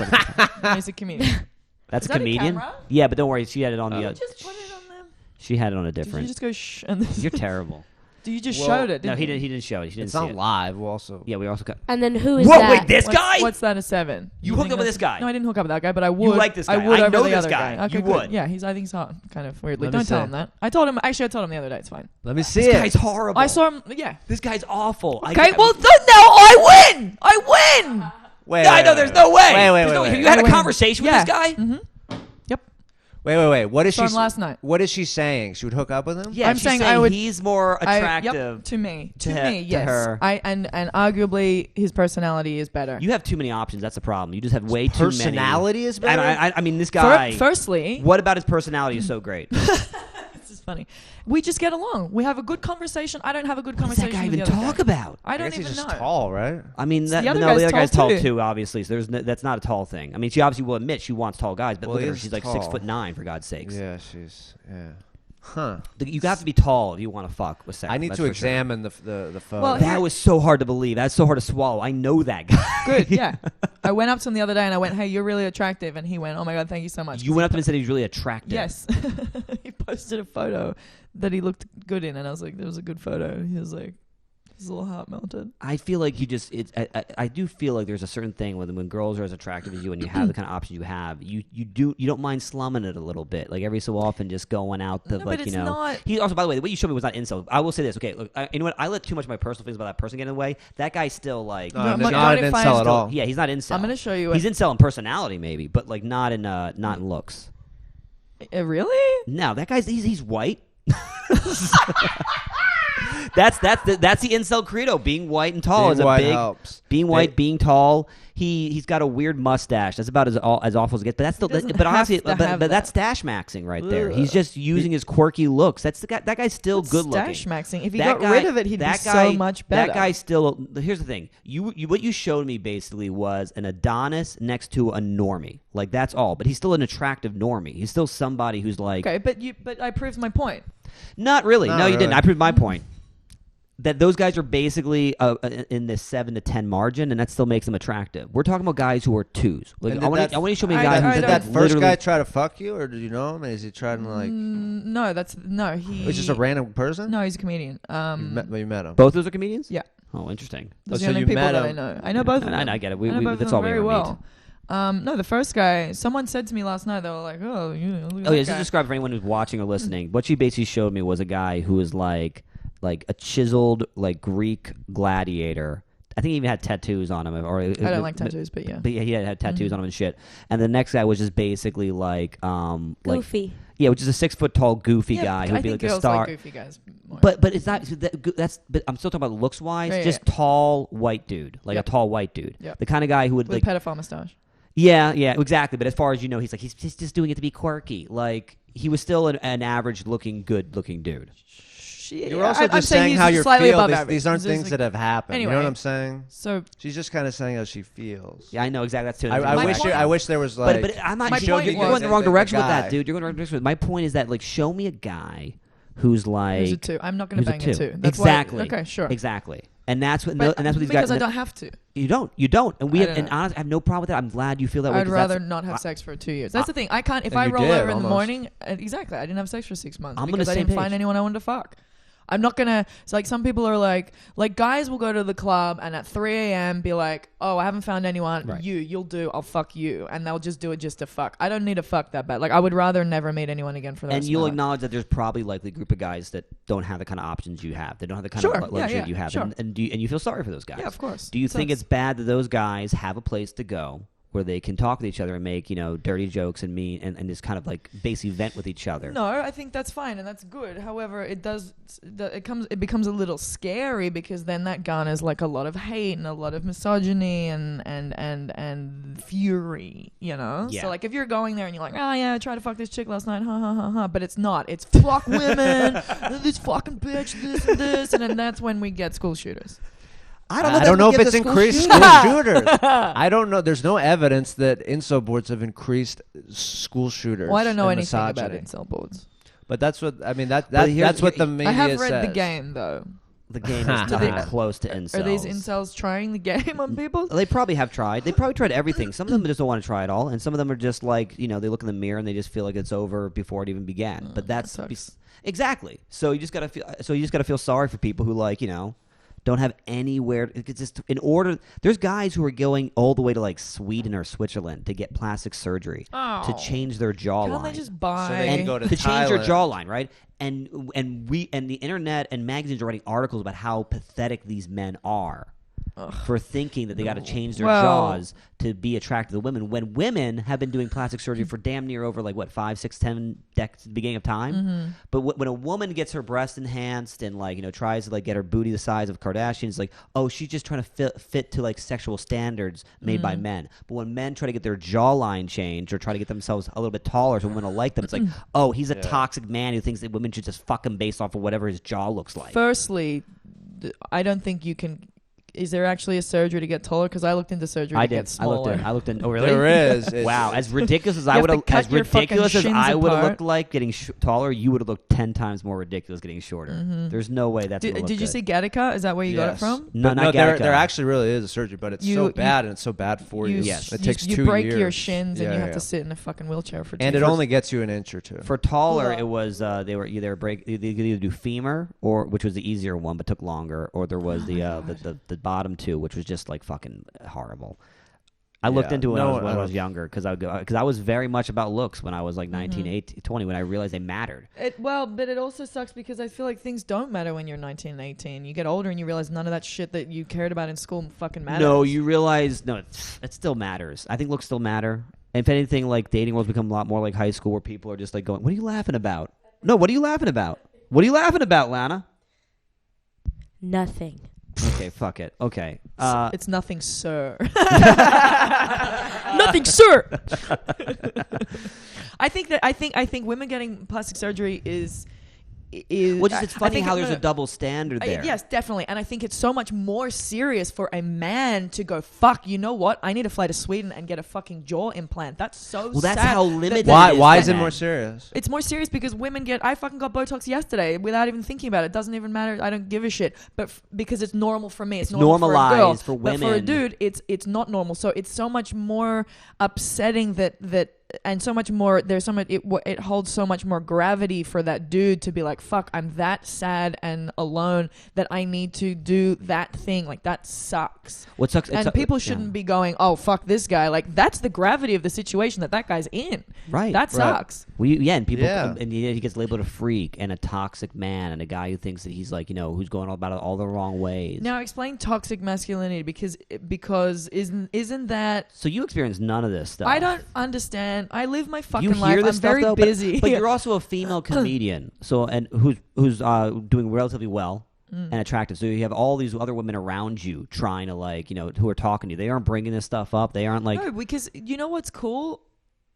He's a comedian. That's Is a that a comedian. camera? Yeah, but don't worry. She had it on the. Just put it on them. She had it on a Did you different. just go shh? And this, You're terrible. you just Well, showed it. No, Didn't he you? didn't. He didn't show it. She didn't It's see not it. live. We'll also. Yeah, we also got. And then who is Whoa! that? Wait, this What's- guy. What's that a 7? You hooked think up with that's- this guy? No, I didn't hook up with that guy, but I would. like this guy. I would I over know the this other guy. Okay, You good. would. Yeah, I think he's hot, kind of weirdly. Let me Don't tell see. him that. I told him. Actually, I told him the other day. It's fine. Let me see This it. guy's horrible. I saw him. Yeah. This guy's awful. Okay. Well, no, I win. I win. Wait, I know. There's no way. Wait, There's no way. wait. Have you had I a win. conversation with Yeah. this guy? Mm-hmm. Yep. Wait. What is Saw she? him last night. What is she saying? She would hook up with him? Yeah, I'm she's saying saying I would- he's more attractive. Yep, to me. to To he- me, to yes. her. And arguably his personality is better. You have too many options. That's the problem. You just have way too many. Personality is And better. I mean, this guy. Firstly, What about his personality is so great? this is funny. We just get along. We have a good conversation. I don't have a good What does that conversation. guy with even the other talk guy. about? I I don't guess even he's just know. tall, right? I mean, The other the guy's other guy's tall tall too. too. Obviously, so that's not a tall thing. I mean, she obviously will admit she wants tall guys, but Well, look at he her. is She's like tall. 6'9" for God's sakes. Yeah, she's. Yeah. Huh. You have to be tall if you want to fuck with Sarah. I need that's to for sure. examine the photo. Well, That was so hard to believe. That's so hard to swallow. I know that guy. Good, yeah. I went up to him the other day and I went, "Hey, you're really attractive," and he went, "Oh my god, thank you so much." You went up to him and said he's really attractive. Yes. He posted a photo that he looked good in, and I was like, "That was a good photo." He was like, his little heart melted. I feel like you just. I do feel like there's a certain thing when girls are as attractive as you and you have the kind of options you have. You don't mind slumming it a little bit, like every so often, just going out the No, like but you it's know. not- He also, by the way, the way you showed me was not insult. I will say this. Okay, look, you know what? I let too much of my personal feelings about that person get in the way. That guy's still like. No, No, I'm but not don't an define incel his at all. Yeah, he's not incel. I'm gonna show you. He's incel in personality, maybe, but like not in looks. Really? No, that guy's he's white. That's the incel credo. Being white and tall Being is a white big. helps. Being white, being tall. He's got a weird mustache. That's about as awful as it gets. But that's the. doesn't But honestly, have to have but that's that. stash maxing right there. Ugh. He's just using his quirky looks. That's the guy. That guy's still good looking. Stash maxing. If he That got guy- rid of it, he'd be that so guy- much better. That guy still. Here's the thing. What you showed me basically was an Adonis next to a normie. Like that's all. But he's still an attractive normie. He's still somebody who's like. Okay, but I proved my point. Not really. Not No, you didn't. really. I proved my point. That those guys are basically in this 7 to 10 margin, and that still makes them attractive. We're talking about guys who are 2s. Like, And I did want that- you to show me a I- guy I who's Did don't- that first literally- guy try to fuck you, or did you know him? Is he trying to like? No, he. It was just a random person. No, he's a comedian. You met him. Both of those are comedians? Yeah. Oh, interesting. Those so are the only you people met that I him. know. I know both of them. I get it. I know both of That's them all we very ever well. No, the first guy. Someone said to me last night. They were like, "Oh, you know, look at Oh, that yeah, just guy." describe for anyone who's watching or listening. What she basically showed me was a guy who was like a chiseled, like Greek gladiator. I think he even had tattoos on him. I don't like tattoos, but yeah. But yeah, he had tattoos on him and shit. And the next guy was just basically like Goofy. yeah, which is a 6 foot tall goofy Yeah, guy I who'd be think like a girls star. like goofy guys more. But it's not that's. But I'm still talking about looks wise. Yeah, just yeah. tall white dude, like Yep. a tall white dude. Yep. The kind of guy who would with like. a pedophile mustache. Yeah, exactly. But as far as you know, he's just doing it to be quirky. Like he was still an average looking, good looking dude. You're also I'm just saying saying he's how you slightly feel. above These, average. these aren't He's just things like- that have happened. You know Anyway. what I'm saying? So She's just kind of saying how she feels. Yeah, I know exactly. That's too. I My wish. point- I wish there was like. But I'm not. My You're point going was- the wrong direction with guy. that, dude. You're going the wrong direction. With it. My point is that like, show me a guy who's like. who's a 2? I'm not going to who's a bang a 2. 2. That's Exactly. Why, okay, sure. Exactly. And that's what. But and that's what these because guys. I don't have to. You don't. And we I have. don't And know. honestly, I have no problem with that. I'm glad you feel that way. I'd 'cause rather that's- not have sex for 2 years. That's the thing. I can't. If And I you roll did, over in the almost. morning, exactly. I didn't have sex for 6 months I'm on the because I same didn't find page. anyone I wanted to fuck. I'm not gonna. It's like some people are like guys will go to the club and at 3 a.m. be like, "Oh, I haven't found anyone. Right. You'll do. I'll fuck you," and they'll just do it just to fuck. I don't need to fuck that bad. Like I would rather never meet anyone again for the And rest you'll of my life. acknowledge that there's probably likely a group of guys that don't have the kind of options you have. They don't have the kind Sure. of luxury Yeah, you have. sure. And you feel sorry for those guys. Yeah, of course. Do you It think sucks. it's bad that those guys have a place to go where they can talk with each other and make, dirty jokes and mean and just kind of like basically vent with each other? No, I think that's fine and that's good. However, it becomes a little scary because then that garners like a lot of hate and a lot of misogyny and fury, Yeah. So like if you're going there and you're like, "Oh yeah, I tried to fuck this chick last night, ha ha ha ha," but it's not. It's fuck women, this fucking bitch, this and this, and then that's when we get school shooters. I don't know if it's increased school shooters. I don't know. There's no evidence that incel boards have increased school shooters. Well, I don't know and anything about misogyny. incel boards. But that's what I mean. But That's what the media I have read says. the game though. The game is nothing close to incels. Are these incels trying the game on people? They probably have tried. They probably tried everything. Some of them just don't want to try it all, and some of them are just like, they look in the mirror and they just feel like it's over before it even began. But that's that sucks. exactly. So you just gotta feel. So you just gotta feel sorry for people who don't have anywhere. It's just in order. There's guys who are going all the way to like Sweden or Switzerland to get plastic surgery to change their jawline. Can't they just buy? So they can go to change their Thailand. jawline, right? And the internet and magazines are writing articles about how pathetic these men are for thinking that they got to change their jaws to be attractive to women, when women have been doing plastic surgery for damn near over 5, 6, 10 decades at the beginning of time. Mm-hmm. But when a woman gets her breast enhanced and tries to get her booty the size of Kardashians, she's just trying to fit to sexual standards made by men. But when men try to get their jawline changed or try to get themselves a little bit taller so women will like them, it's he's a toxic man who thinks that women should just fuck him based off of whatever his jaw looks like. Firstly, I don't think you can. Is there actually a surgery to get taller? Because I looked into surgery to get smaller. I looked in. Oh, really? There is. Wow, as ridiculous as You I have would to have, cut as your fucking ridiculous as shins I would have apart. looked like getting taller, you would have looked 10 times more ridiculous getting shorter. There's no way that's. Did you see Gattaca? Is that where you got it from? No, not there Gattaca. actually really is a surgery, but it's so bad and it's so bad for you. Yes. It takes 2 years. You break your shins and you have to sit in a fucking wheelchair for 2 And it years. only gets you an inch or two. For taller, it was they could either do femur, or which was the easier one but took longer, or there was the bottom two, which was just fucking horrible. I looked into it when I was younger because I was very much about looks when I was 19, 18, 20 when I realized they mattered. But it also sucks because I feel like things don't matter when you're 19 and 18. You get older and you realize none of that shit that you cared about in school fucking matters. No, you realize it still matters. I think looks still matter. And if anything, dating world's become a lot more like high school, where people are just going, "What are you laughing about?" No, what are you laughing about? What are you laughing about, Lana? Nothing. Okay, fuck it. Okay. It's nothing, sir. Nothing, sir. I think women getting plastic surgery is it's funny how there's a double standard there. Yes, definitely. And I think it's so much more serious for a man to go, fuck, you know what? I need to fly to Sweden and get a fucking jaw implant. That's so sad. That's how limited Why it is it more serious? It's more serious because women I fucking got Botox yesterday without even thinking about it. It doesn't even matter. I don't give a shit. But because it's normal for me. It's normal normalized for a girl. for women. But for a dude, it's not normal. So it's so much more upsetting that and so much more. There's so much. It holds so much more gravity for that dude to be like, "Fuck, I'm that sad and alone that I need to do that thing." That sucks. What sucks? And people shouldn't be going, "Oh, fuck this guy." That's the gravity of the situation that guy's in. Right. That sucks. And people, Yeah. and he gets labeled a freak and a toxic man and a guy who thinks that he's who's going about it all the wrong ways. Now explain toxic masculinity because isn't that? So you experience none of this stuff. I don't understand. I live my fucking You life. hear this I'm stuff, very though? busy. But you're also a female comedian, and who's doing relatively well and attractive. So you have all these other women around you trying to who are talking to you. They aren't bringing this stuff up. They aren't no, because you know what's cool?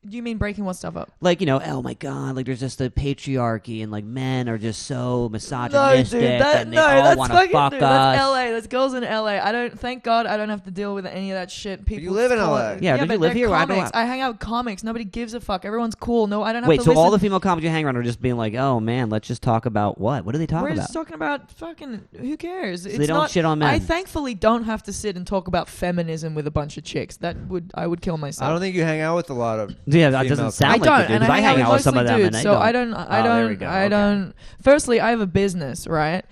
Do you mean breaking what stuff up? oh my god, there's just the patriarchy and men are just so misogynistic and they all want to fuck us. That's LA. That's girls in LA. Thank God I don't have to deal with any of that shit. People you live in LA. Yeah, don't you but live they're here? I don't Comics. know. I hang out with comics. Nobody gives a fuck. Everyone's cool. No, I don't have Wait, to so listen. all the female comics you hang around are just being like, oh man, let's just talk about what? What do they talk We're about? just talking about fucking. Who cares? They don't shit on men. I thankfully don't have to sit and talk about feminism with a bunch of chicks. I would kill myself. I don't think you hang out with a lot of Yeah, that doesn't sound I like don't, you do, and 'cause I hang out with some of them, dudes, and they so don't. I don't. there we go. I Okay. don't. Firstly, I have a business, right?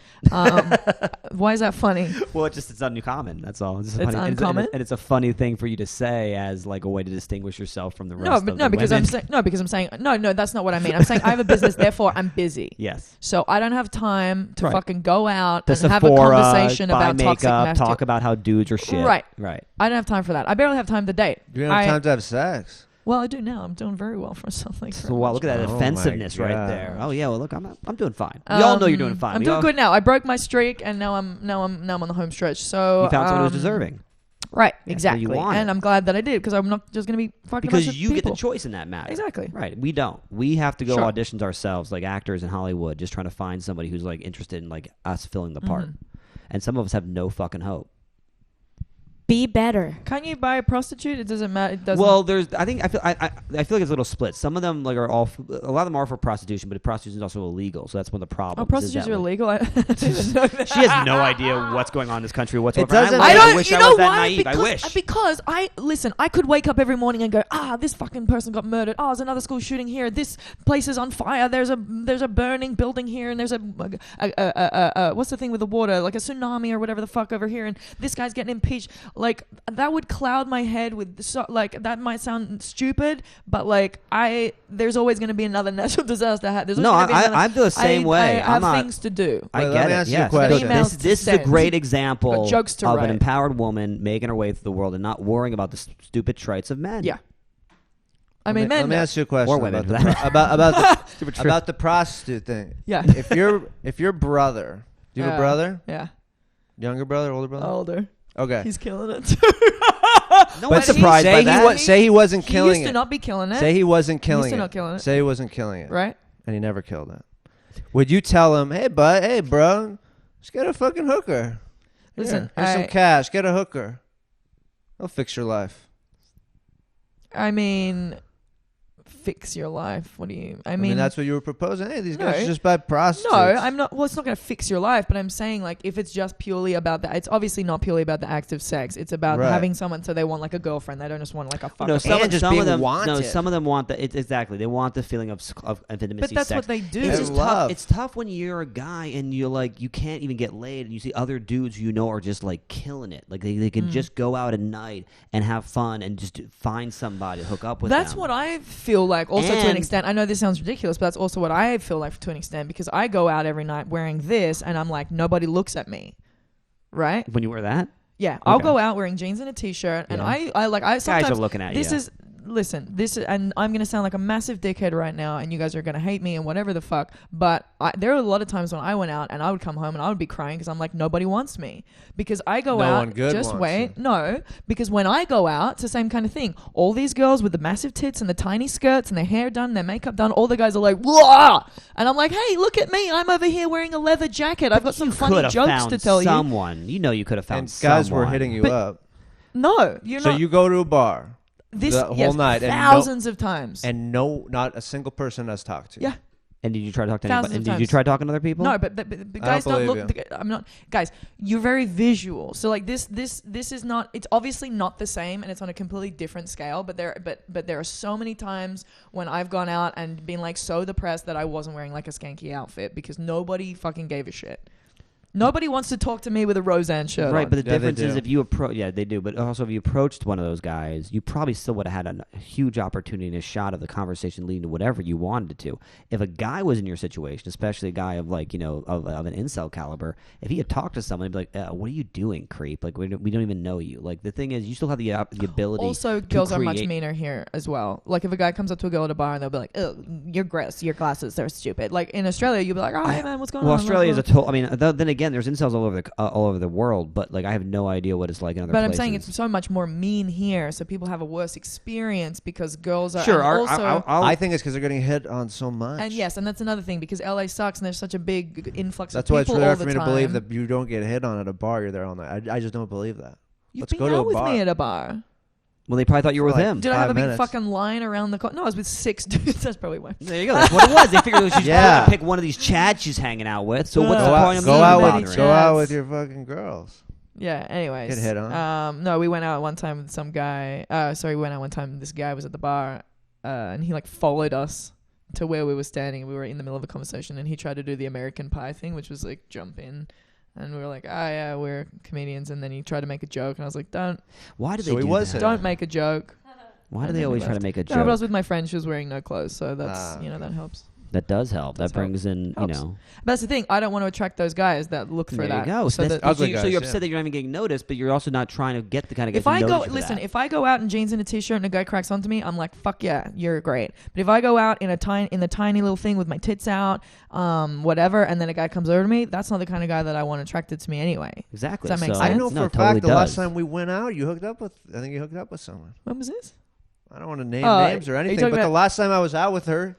Why is that funny? Well, it's uncommon. That's all. It's uncommon? and it's a funny thing for you to say as a way to distinguish yourself from the rest No, of but the because women. I'm saying no. That's not what I mean. I'm saying I have a business, therefore I'm busy. Yes. So I don't have time to Right. fucking go out The and Sephora, have a conversation buy about toxic makeup, masculinity. talk about how dudes are shit. Right. Right. I don't have time for that. I barely have time to date. You don't have time to have sex. Well, I do now. I'm doing very well for something. So wow, look at that Oh my offensiveness right God. there. Oh yeah, well look, I'm doing fine. We all know you're doing fine. I'm We doing all- good now. I broke my streak, and now I'm on the home stretch. So You found someone who's deserving. Right, Yeah, so exactly. you want And it. I'm glad that I did because I'm not just going to be fucking a Because bunch of you get the people. choice in that matter. Exactly. Right. We don't. We have to go Sure. auditions ourselves, like actors in Hollywood, just trying to find somebody who's interested in us filling the part. Mhm. And some of us have no fucking hope. Be better. Can't you buy a prostitute? It doesn't matter. It doesn't. Well, I feel like it's a little split. Some of them like are all. A lot of them are for prostitution, but prostitution is also illegal. So that's one of the problems. Oh, prostitutes are illegal. I didn't even know that. She has no idea what's going on in this country whatsoever. doesn't- I wish You I know was that why? naive. I wish. Because I could wake up every morning and go, this fucking person got murdered. Oh, there's another school shooting here. This place is on fire. There's a burning building here, and there's a what's the thing with the water, like a tsunami or whatever the fuck over here, and this guy's getting impeached. Like that would cloud my head with like that might sound stupid, but like there's always going to be another natural disaster. I feel the same way. I have things to do. I Wait, let get me it. ask you a Yes. question. This is a great example jokes to of write. an empowered woman making her way through the world and not worrying about the stupid traits of men. Yeah. I mean, Let me ask you a question Or women, about the prostitute thing. Yeah. If your brother, do you have a brother? Yeah. Younger brother, older brother? Older. Okay. He's killing it too. No But one's surprised by that. Say he wasn't He killing used to it. not be killing it. Say he wasn't He killing used to it. not killing it. Say he wasn't killing it. Right? And he never killed it. Would you tell him, hey, bud, hey, bro, just get a fucking hooker. Listen, here's some cash. Get a hooker. They'll fix your life. I mean, fix your life. What do you? I mean, that's what you were proposing. Hey, these guys No. should just buy prostitutes. no, I'm not. Well, it's not going to fix your life, but I'm saying like if it's just purely about that, it's obviously not purely about the act of sex. It's about Right. having someone so they want like a girlfriend. They don't just want like a fucker. No, some And just of being them. No, wanted. some of them want the. Exactly, they want the feeling of intimacy. but that's sex. what they do. It's They just love. tough. It's tough when you're a guy and you're like you can't even get laid, and you see other dudes you know are just like killing it. Like they can just go out at night and have fun and just find somebody to hook up with. That's them. what I feel like. Also, to an And- extent, I know this sounds ridiculous, but that's also what I feel like to an extent because I go out every night wearing this, and I'm like nobody looks at me, right? When you wear that, Yeah, I'll Okay. go out wearing jeans and a t-shirt, and Yeah. I sometimes guys are looking at this you. is listen, this is, and I'm gonna sound like a massive dickhead right now, and you guys are gonna hate me and whatever the fuck. But there are a lot of times when I went out and I would come home and I would be crying because I'm like nobody wants me because I go No out. one good just wants wait, you. no, because when I go out, it's the same kind of thing. All these girls with the massive tits and the tiny skirts and their hair done, their makeup done, all the guys are like, "Wah!" And I'm like, hey, look at me, I'm over here wearing a leather jacket. I've got some funny could have jokes found to tell you. someone. You know, you could have found And guys were someone. hitting you But up. No, you're So not. you go to a bar This the whole yes, night and thousands of times. and not a single person has talked to you. Yeah. And did you try to talk to Thousands anybody? of And did you times. try talking to other people? No, but guys don't don't believe look. you. I'm not. Guys, you're very visual. So like this is not. It's obviously not the same, and it's on a completely different scale. But there are so many times when I've gone out and been like so depressed that I wasn't wearing like a skanky outfit because nobody fucking gave a shit. Nobody wants to talk to me with a Roseanne shirt Right, on. but the Yeah, they difference is do. if you approach, yeah, they do. But also, if you approached one of those guys, you probably still would have had a huge opportunity and a shot of the conversation leading to whatever you wanted it to. If a guy was in your situation, especially a guy of like of an incel caliber, if he had talked to someone, he'd be like, "What are you doing, creep? Like we don't even know you." Like the thing is, you still have the ability. Also, to girls are much create- meaner here as well. Like if a guy comes up to a girl at a bar and they'll be like, "Oh, you're gross. Your glasses are stupid." Like in Australia, you'll be like, "Oh, hey man, what's going Well, on?" Australia is a total. I mean, then again, there's incels all over the world, but like I have no idea what it's like in other But places. I'm saying it's so much more mean here, so people have a worse experience because girls are sure. and also, I think it's because they're getting hit on so much. and yes, and that's another thing because LA sucks and there's such a big influx That's of why people it's really all hard the for me time. to believe that you don't get hit on at a bar. You're there all night. I just don't believe that. You've Let's been go to out a with bar. me at a bar. well, they probably thought you were with For like- him. Did I have a 5 big minutes. fucking line around the no, I was with 6 dudes. That's probably why. There you go. That's what it was. They figured she's Yeah. going to pick one of these chads she's hanging out with. So what's Go the out- point of go me out bothering? with Chads. go out with your fucking girls. Yeah. Anyways, Get hit on. No, we went out one time with some guy. We went out one time. This guy was at the bar, and he like followed us to where we were standing. We were in the middle of a conversation, and he tried to do the American Pie thing, which was like jump in. And we were like, yeah, we're comedians. And then he tried to make a joke, and I was like, Why do So they he do was that? hit. don't make a joke. Why do And they then always we try to left. make a No, but I was joke? with my friend. She was wearing no clothes, so that's that helps. That does help. Does That brings in, Helps. you know. But that's the thing. I don't want to attract those guys that look for There that. you go. So that's- that Ugly so guys, you're upset yeah. that you're not even getting noticed, but you're also not trying to get the kind of guys if I who go, notice you for listen, that. if I go out in jeans and a t-shirt and a guy cracks onto me, I'm like, fuck yeah, you're great. But if I go out in the tiny little thing with my tits out, whatever, and then a guy comes over to me, that's not the kind of guy that I want attracted to me anyway. Exactly. Does that make So- sense? I know No, for it a totally fact the last does. time we went out, you hooked up with. I think you hooked up with someone. When was this? I don't want to name Oh, names or are you anything, talking but the about- last time I was out with her,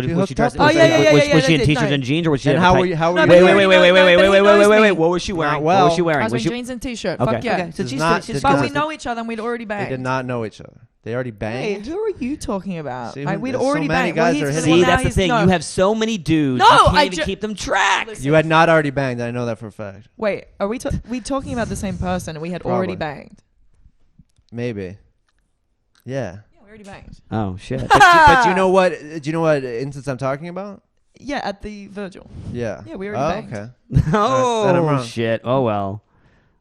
Was she dressed? hooked up with her. Was Yeah, she in that's it, t-shirts no. and jeans, or was she? And in a how tight- were you? How were No, you? but Wait. knows me. What was she wearing? Not What was well. she I wearing? was Was wearing she? jeans and t-shirt. Okay. Fuck yeah. Okay. So Does she's not- she's did But not- we know each other and we'd already They banged. did not know each other. They already Hey, banged. who are you talking about? See, We'd there's so already many banged. guys Well, that are he's- hitting See, well, now that's the he's- thing. no. You have so many dudes. No, you can't I even ju- keep them track. Listen. You had not already banged. I know that for a fact. Wait, are we talking about the same person and we had already Probably. banged? Maybe. Yeah. Yeah, we already banged. Oh shit. But do you know what? Do you know what instance I'm talking about? Yeah, at the Virgil. Yeah. Yeah, we already banged. Okay. then I'm Oh wrong. shit. Oh well.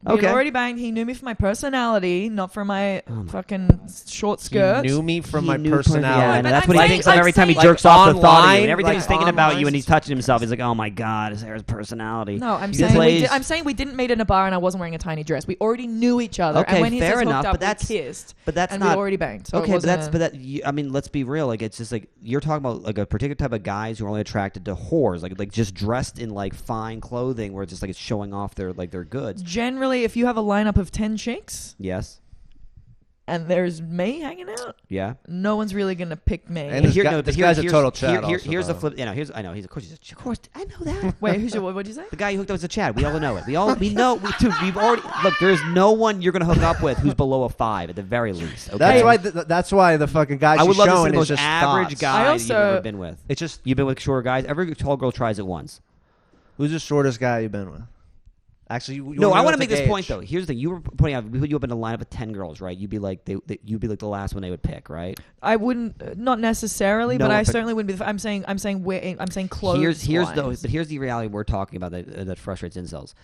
We Okay. had already banged. He knew me for my personality, not for my Oh my fucking short skirt. You knew me from He my knew personality. Yeah, but and that's I'm what he saying- thinks of I'm every time he saying- jerks off the thought of you. online, And every time like he's thinking about online you and he's touching himself, he's like, oh my god, is Sarah's personality? No, I'm He saying plays- I'm saying we didn't meet in a bar and I wasn't wearing a tiny dress. We already knew each other. Okay, and when he fair says hooked enough, up, but that's- we kissed. But that's and not we already banged. So it okay. But wasn't that's a- but that I mean, let's be real. Like it's just like you're talking about like a particular type of guys who are only attracted to whores, like just dressed in like fine clothing, where it's just like it's showing off their goods. Generally, if you have a lineup of 10 chicks Yes. and there's me hanging out, Yeah. no one's really gonna pick me. And this guy's a total Chad Here's also, the though. flip. You know, I know he's of course I know that. Wait, who's your? What did you say? The guy you hooked up with is a Chad. We all know it. We know. We've already look. There's no one you're gonna hook up with who's below a 5 at the very least. Okay? That's why the fucking guy I would she's love to see showing the is most just average thoughts. guy I you've also- ever been with. It's just You've been with shorter guys. Every tall girl tries it once. who's the shortest guy you've been with? Actually, you No, I want to make this point though. Here's the thing: you were putting out. We put you up in a lineup of 10 girls, right? You'd be like you'd be like the last one they would pick, right? I wouldn't, not necessarily, No, but I but- certainly wouldn't be. I'm saying clothes. Here's the reality we're talking about that frustrates incels.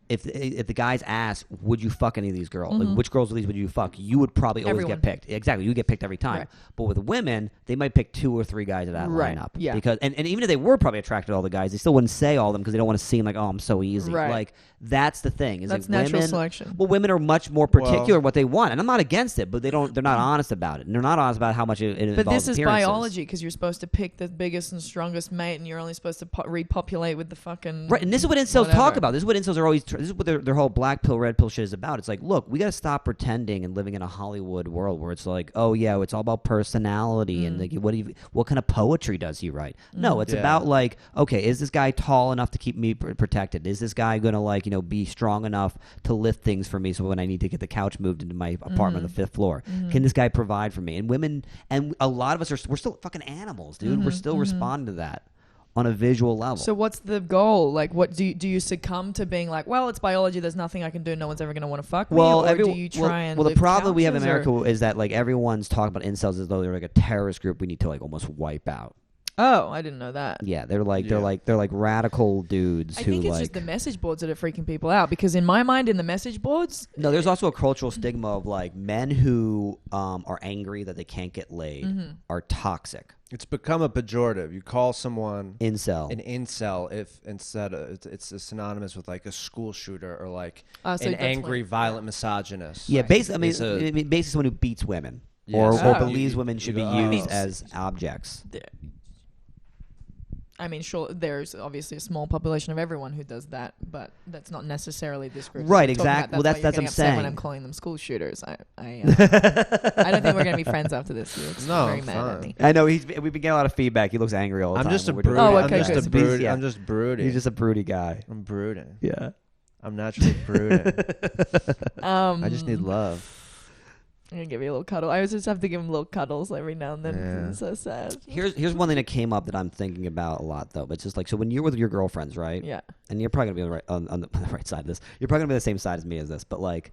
If the guys ask, would you fuck any of these girls? Like, which girls of these would you fuck? You would probably always Everyone. get picked. Exactly, you get picked every time. Right. But with women, they might pick 2 or 3 guys of that Right, lineup. yeah. Because and even if they were probably attracted to all the guys, they still wouldn't say all of them because they don't want to seem like, oh, I'm so easy. Right. Like that's the thing. Is That's like natural women, selection. Well, women are much more particular what they want, and I'm not against it, but they're not honest about it, and they're not honest about how much it But involves this is appearances. biology because you're supposed to pick the biggest and strongest mate, and you're only supposed to repopulate with the fucking Right, and this is what incels whatever. talk about. This is what incels are always. This is what their whole black pill, red pill shit is about. It's like, look, we got to stop pretending and living in a Hollywood world where it's like, oh yeah, it's all about personality and like, what kind of poetry does he write? No, it's Yeah. about like, okay, is this guy tall enough to keep me protected? Is this guy gonna like be strong enough to lift things for me? So when I need to get the couch moved into my apartment on the 5th floor, can this guy provide for me? And women, and a lot of us we're still fucking animals, dude. We're still responding to that on a visual level. So what's the goal? Like, what do you succumb to being like, well, it's biology. There's nothing I can do. No one's ever going to want to fuck me. Or do you try and the lift problem we have in couches, America is that like everyone's talking about incels as though they're like a terrorist group we need to like almost wipe out. Oh, I didn't know that. Yeah, they're like radical dudes I who think it's like. just the message boards that are freaking people out because in my mind, in the message boards, No, there's also a cultural stigma of like men who are angry that they can't get laid are toxic. It's become a pejorative. You call someone Incel. an incel if instead of, it's synonymous with like a school shooter or like so an that's angry, like- violent misogynist. Yeah, Right. basically, It's I mean, basically someone who beats women Yeah, or so you- believes women should be you- used as objects. I mean, sure, there's obviously a small population of everyone who does that, but that's not necessarily this group. Right, we're talking about. exactly. Well, why that's you're what I'm getting upset when saying. I'm calling them school shooters. I don't think we're gonna be friends after this. He looks No, very mad at fine. me. I know we've been getting a lot of feedback. He looks angry all the I'm time. just a when we're broody. doing Oh, it. okay, I'm just good. a broody. Yeah. I'm just broody. He's just a broody guy. I'm brooding. Yeah. I'm naturally brooding. I just need love. I'm gonna give you a little cuddle. I always just have to give him little cuddles every now and then. Yeah. It's so sad. Here's one thing that came up that I'm thinking about a lot though. But it's just like, so when you're with your girlfriends, right? Yeah. And you're probably gonna be on the right side of this. You're probably gonna be the same side as me as this. But like,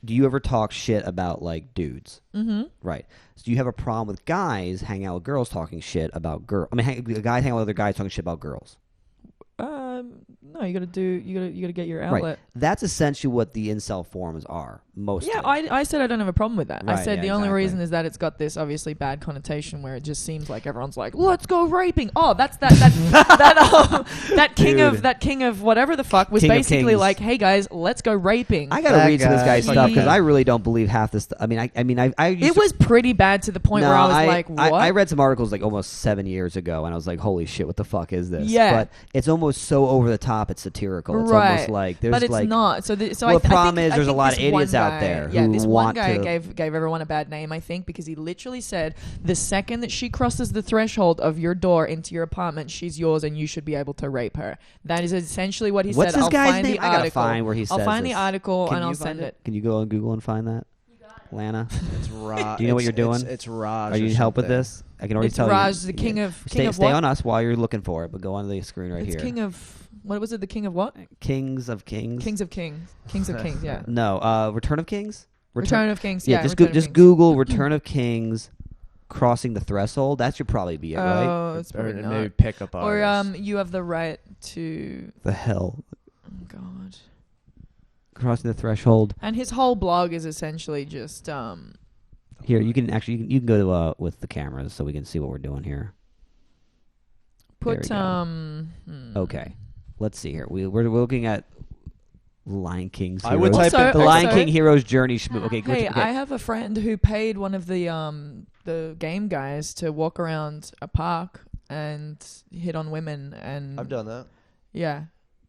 do you ever talk shit about like dudes? Mm-hmm. Right. So do you have a problem with guys hanging out with girls talking shit about girls? I mean, guys hanging out with other guys talking shit about girls. No, you gotta get your outlet. Right. That's essentially what the incel forums are. Most. Yeah, I said I don't have a problem with that. I Right, said yeah, the only exactly. reason is that it's got this obviously bad connotation where it just seems like everyone's like, let's go raping. Oh, that's that king of whatever the fuck was King of basically Kings. like, hey guys, let's go raping. I gotta That read some of this guy. guy's stuff because He- I really don't believe half this. I mean, I used it to- was pretty bad to the point No, where I was like, what? I read some articles like almost 7 years ago, and I was like, "Holy shit, what the fuck is this?" Yeah. But it's almost so over the top. It's satirical. It's Right. almost like there's but it's like not. So Well, the problem is there's a lot of this one idiots out guy- there Yeah, who this one want guy to- gave everyone a bad name. I think because he literally said the second that she crosses the threshold of your door into your apartment, she's yours, and you should be able to rape her. That is essentially what he What's said. this I'll guy's find name? the I gotta article. find where he I'll says find this. the article Can and you I'll find send it. Can you go on Google and find that? Lana, It's Raj. do you know what you're doing? It's Raj. Are you or need help with something. this? I can already It's tell Raj, you. the king of Stay what? on us while you're looking for it, but go on the screen right It's here. king of what was it? The king of what? Kings of Kings. Kings of Kings. Kings of Kings. Yeah. No, Return of Kings. Return of Kings. Yeah, Yeah. just Return of just Kings. Google Return of Kings, crossing the threshold. That should probably be it, right? Oh, it's Or probably maybe not. pickup Or artist. you have the right to. The hell, Oh God. crossing the threshold. And his whole blog is essentially just Here, you can actually you can go to with the cameras so we can see what we're doing here. put There Okay, let's see here. We're looking at Lion King's. I would Heroes- type Also- the Lion also- King Hero's Journey. Okay, Hey, okay. I have a friend who paid one of the game guys to walk around a park and hit on women, and I've done that. yeah.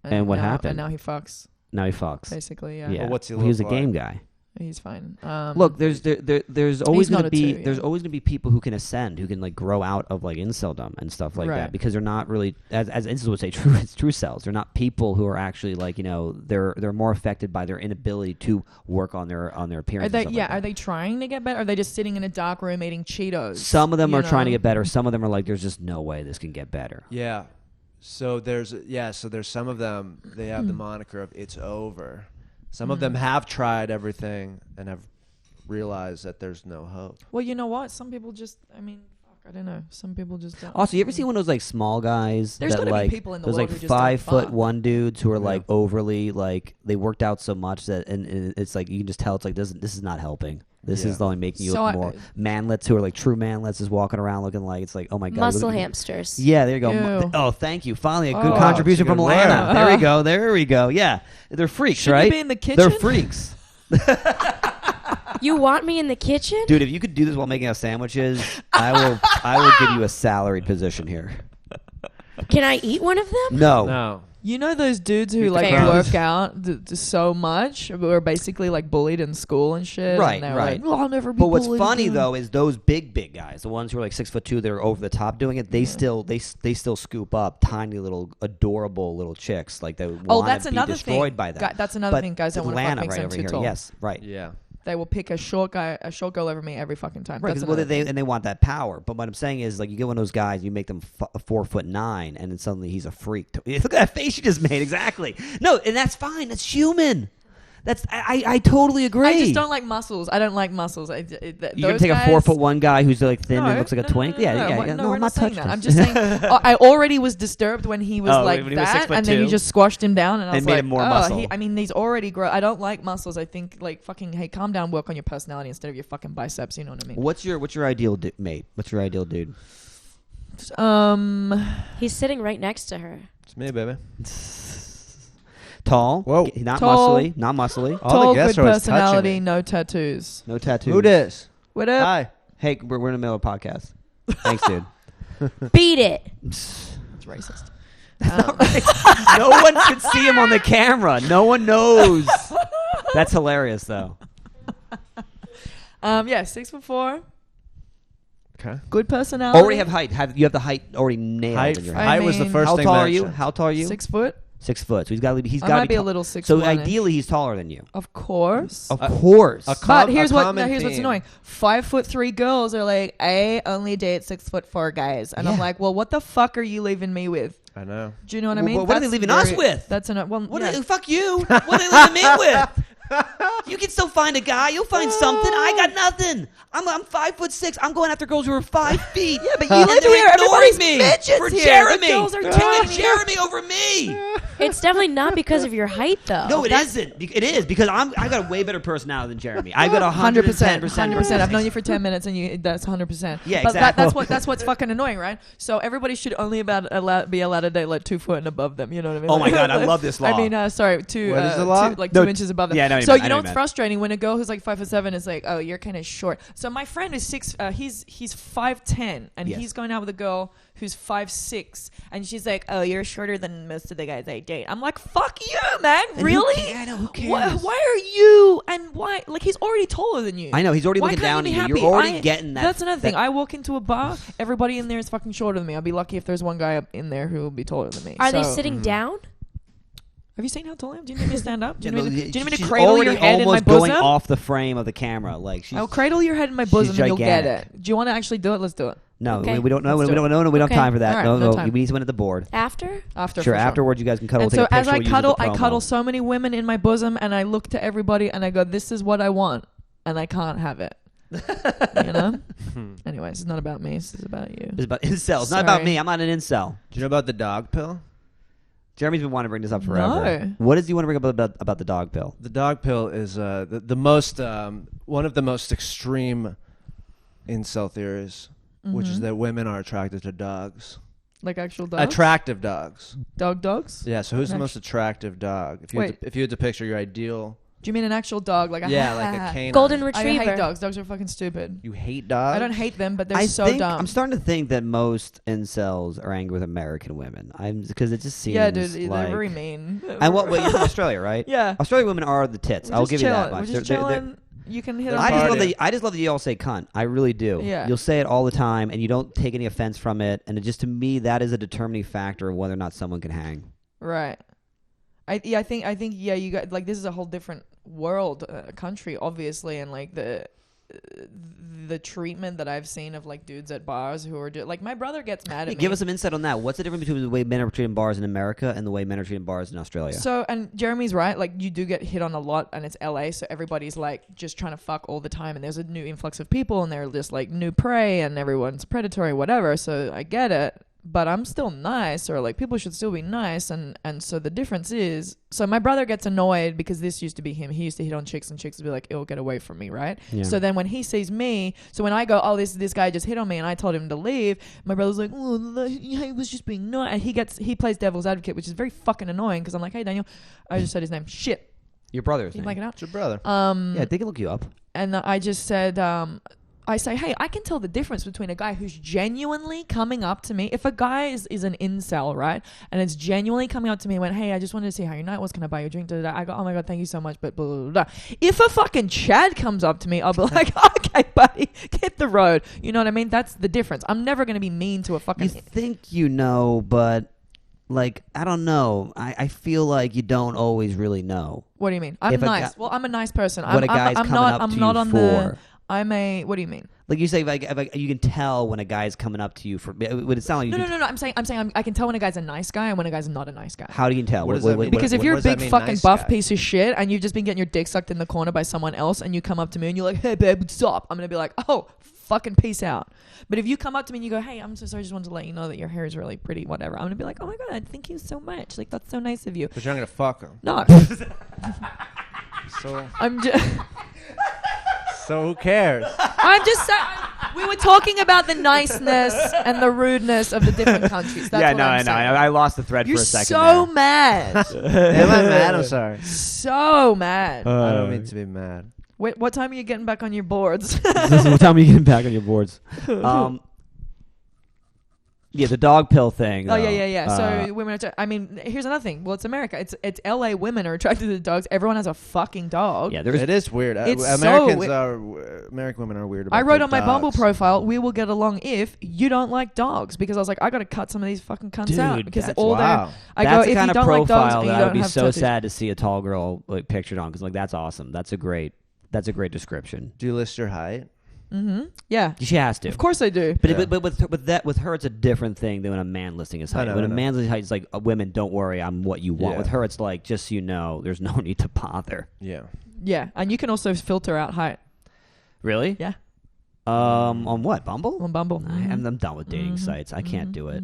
And what now- happened? And now he fucks, Now he fucks. basically. Yeah, Yeah, Well, what's he was a look game like? guy. he's fine. Look, there's always not going to a be two, yeah. there's always going to be people who can ascend, who can like grow out of like inceldom and stuff like Right. that, because they're not really, as incels would say, true cells. They're not people who are actually like, you know, they're more affected by their inability to work on their appearance. Are they? and stuff Yeah. like that. Are they trying to get better? Or are they just sitting in a dark room eating Cheetos? Some of them you are trying to know? get better. Some of them are like, there's just no way this can get better. Yeah. So there's some of them, they have the moniker of it's over. Some of them have tried everything and have realized that there's no hope. Well, you know what? Some people just. I mean, fuck. I don't know. Some people just don't. Also, you ever see one of those like small guys There's that gotta be like people in the those world like who just don't 5'1" dudes who are Yeah. like overly like they worked out so much that and it's like you can just tell it's like this is not helping. This Yeah. is only making you So look more manlets who are like true manlets is walking around looking like it's like oh my god Muscle look at- hamsters. Yeah, there you go. Ew. Oh, thank you. Finally, a good Oh, contribution that's a from good Lana. word. There we go. There we go. Yeah, they're freaks, Shouldn't right? you be in the kitchen? They're freaks. You want me in the kitchen? Dude, if you could do this while making us sandwiches, I will give you a salaried position here. Can I eat one of them? No. No. You know those dudes who Eat the like crumbs. work out so much, were basically like bullied in school and shit. Right, and they were right. Like, I'll never be. But what's bullied funny again." though is those big guys, the ones who are like 6'2", they're over the top doing it. They still scoop up tiny little adorable little chicks like they Oh, want that's to be another destroyed thing. by them. That's another But thing. Guys don't want to Atlanta fuck me right because over I'm too here. tall. Yes, right. Yeah. They will pick a short girl over me every fucking time. Right, That's 'cause, well, another thing. they want that power. But what I'm saying is, like, you get one of those guys, you make them 4'9", and then suddenly he's a freak. Look at that face you just made. Exactly. No, and that's fine. That's human. I totally agree. I just don't like muscles. I don't like muscles. You're gonna take a 4'1" guy who's like thin and looks like a twink. Yeah. No, we're I'm not saying that. touching I'm just saying. I already was disturbed when he was Oh, like when he was that, and then 6'2"? you just squashed him down, and I was And made like, him more oh, muscle. I mean, he's already gross. I don't like muscles. I think like fucking, hey, calm down, work on your personality instead of your fucking biceps. You know what I mean? What's your ideal mate? What's your ideal dude? He's sitting right next to her. It's me, baby. Tall. Whoa. Not Tall. muscly. Not muscly. All tall, the guests good are always touching personality, me. no tattoos. No tattoos. Who dis? What up? Hi. Hey, we're in the middle of a podcast. Thanks, dude. Beat it. It's racist. No one could see him on the camera. No one knows. That's hilarious, though. Yeah, 6'4", Okay. good personality. Already have height. You have the height already nailed Height, in your I head. height was the mean- first How thing tall are you? mentioned. How tall are you? 6 foot. 6 foot. So he's got to be. He's I got might to be a little 6'1". So ideally, he's taller than you. Of course. Of course. But here's what's common annoying. theme. 5'3" girls are like, I only date 6'4" guys, and I'm Yeah. like, well, what the fuck are you leaving me with? I know. Do you know what I Well, mean? what are they That's leaving us very- with? That's well, What? yeah. Fuck you. What are they leaving me with? You can still find a guy. You'll find something. I got nothing. I'm 5'6". I'm going after girls who are 5 feet. Yeah, but you live they're here. ignoring Everybody's me midgets for here. Jeremy. The girls are They're tiny. taking Jeremy over me. It's definitely not because of your height, though. No, it isn't. It is because I got a way better personality than Jeremy. I got 110%. 100%. I've known you for 10 minutes, and that's 100%. Yeah, but exactly. that's what's fucking annoying, right? So everybody should only be allowed to date like 2 foot and above them. You know what I mean? Oh my God, I love this law. I mean, sorry, two. What is the law? Like No, 2 inches above them. yeah, I know what you so meant. you I know know what what's you meant. frustrating when a girl who's like 5'7" is like, oh, you're kind of short. So my friend is he's 5'10", and Yes. he's going out with a girl who's 5'6", and she's like, oh, you're shorter than most of the guys I date. I'm like, fuck you, man. Really? I know, who cares? Why are you and why? Like, he's already taller than you. I know, he's already Why looking can't down you at be you. happy? You're already getting that. That's another thing. that- I walk into a bar, everybody in there is fucking shorter than me. I'll be lucky if there's one guy up in there who will be taller than me. Are they So- sitting down? Have you seen how tall I am? Do you need me to stand up? Do you Yeah, need me no, do you need me to she's cradle already your head in my almost bosom? going off the frame of the camera. Like she's I'll cradle your head in my bosom and you'll get gigantic. it. Do you want to actually do it? Let's do it. no, Okay. we don't know. Let's We do don't know. We don't Okay. have time for that. All right, no, no no. time. We need someone at the board. After? After. Sure. for Afterwards, you guys can cuddle. And Take so a picture. as I we'll use it cuddle, as a I cuddle promo. so many women in my bosom, and I look to everybody and I go, "This is what I want," and I can't have it. You know. Anyways, it's not about me. This is about you. It's about incels. It's not about Sorry. me. I'm not an incel. Do you know about the dog pill? Jeremy's been wanting to bring this up forever. No. What does he want to bring up about the dog pill? The dog pill is the most one of the most extreme incel theories, which is that women are attracted to dogs. Like actual dogs. Attractive dogs. Dogs. Yeah. So who's the An most attractive dog? If you had to picture your ideal. Do you mean an actual dog? Like a Like a canine. Golden I retriever. hate dogs. Dogs are fucking stupid. You hate dogs? I don't hate them, but they're I so think dumb. I'm starting to think that most incels are angry with American women. Because it just seems Yeah, dude, like they're very mean. And what? Wait, you're from Australia, right? Yeah. Australian women are the tits. We're I'll just give you that chilling. much. We're just They're- they're- chilling. You can hit They're on I just love party. that. I just love that you all say "cunt." I really do. Yeah. You'll say it all the time, and you don't take any offense from it. And it just to me, that is a determining factor of whether or not someone can hang. Right. I think you got like this is a whole different world, country, obviously, and like the treatment that I've seen of like dudes at bars who are like my brother gets mad at me. Give us some insight on that. What's the difference between the way men are treated in bars in America and the way men are treated in bars in Australia? So, and Jeremy's right. Like, you do get hit on a lot, and it's LA, so everybody's like just trying to fuck all the time, and there's a new influx of people, and they're just like new prey, and everyone's predatory, whatever. So I get it, but I'm still nice, or like people should still be nice, and so the difference is, so my brother gets annoyed because this used to be him. He used to hit on chicks, and chicks would be like, "Ew, get away from me," right? Yeah. So then when he sees me, so when I go, "Oh, this guy just hit on me," and I told him to leave, my brother's like, "Oh, he was just being nice," and he plays devil's advocate, which is very fucking annoying because I'm like, "Hey, Daniel," I just said his name. Shit, Your brother's you name. like it out? It's your brother. Yeah, they can look you up. And I just said, I say, hey, I can tell the difference between a guy who's genuinely coming up to me. If a guy is an incel, right, and it's genuinely coming up to me and went, hey, I just wanted to see how your night was. Can I buy you a drink? Da, da, da. I go, oh my God, thank you so much. But blah, blah, blah, blah. If a fucking Chad comes up to me, I'll be like, okay, buddy, hit the road. You know what I mean? That's the difference. I'm never going to be mean to a fucking... You think you know, but like I don't know. I feel like you don't always really know. What do you mean? I'm If a nice. guy- Well, I'm a nice person. What a guy's I'm coming not, up I'm to not you on for. the... I'm a... What do you mean? Like you say, if you can tell when a guy's coming up to you for. Would it sound like you? No. I'm saying I can tell when a guy's a nice guy and when a guy's not a nice guy. How do you tell? What does that mean? Because if what you're a does that big mean, fucking nice buff guy? piece of shit and you've just been getting your dick sucked in the corner by someone else and you come up to me and you're like, hey babe, what's up? I'm gonna be like, oh, fucking peace out. But if you come up to me and you go, hey, I'm so sorry, I just wanted to let you know that your hair is really pretty, whatever, I'm gonna be like, oh my God, thank you so much. Like, that's so nice of you. But you're not gonna fuck him. No. So I'm just who cares? I'm just saying, we were talking about the niceness and the rudeness of the different countries. That's what I'm saying. I lost the thread You're for a second. so mad. Am I mad? I'm sorry. So mad. I don't mean to be mad. Wait, what time are you getting back on your boards? What time are you getting back on your boards? Yeah, the dog pill thing. Oh though. yeah. So women are. I mean, here's another thing. Well, it's America. It's LA. Women are attracted to dogs. Everyone has a fucking dog. Yeah, there's It is weird. It's American women are weird about I wrote their on my Bumble dogs. profile, "We will get along if you don't like dogs," because I was like, I got to cut some of these fucking cunts out Dude, because that's- all wow. their. I that's go, the if kind you of don't like dogs profile and you that I don't would be have so tattoos. sad to see a tall girl like pictured on because like that's awesome. That's a great description. Do you list your height? Mm-hmm. Yeah, She has to. of course I do. But, Yeah. but with her, it's a different thing than when a man listing his height. know, When I a know. man's listing height, it's like, women, don't worry, I'm what you want. Yeah. With her, it's like, just so you know, there's no need to bother. Yeah. Yeah, and you can also filter out height. Really? Yeah. On what? Bumble? On Bumble. I'm done with dating sites. I can't do it.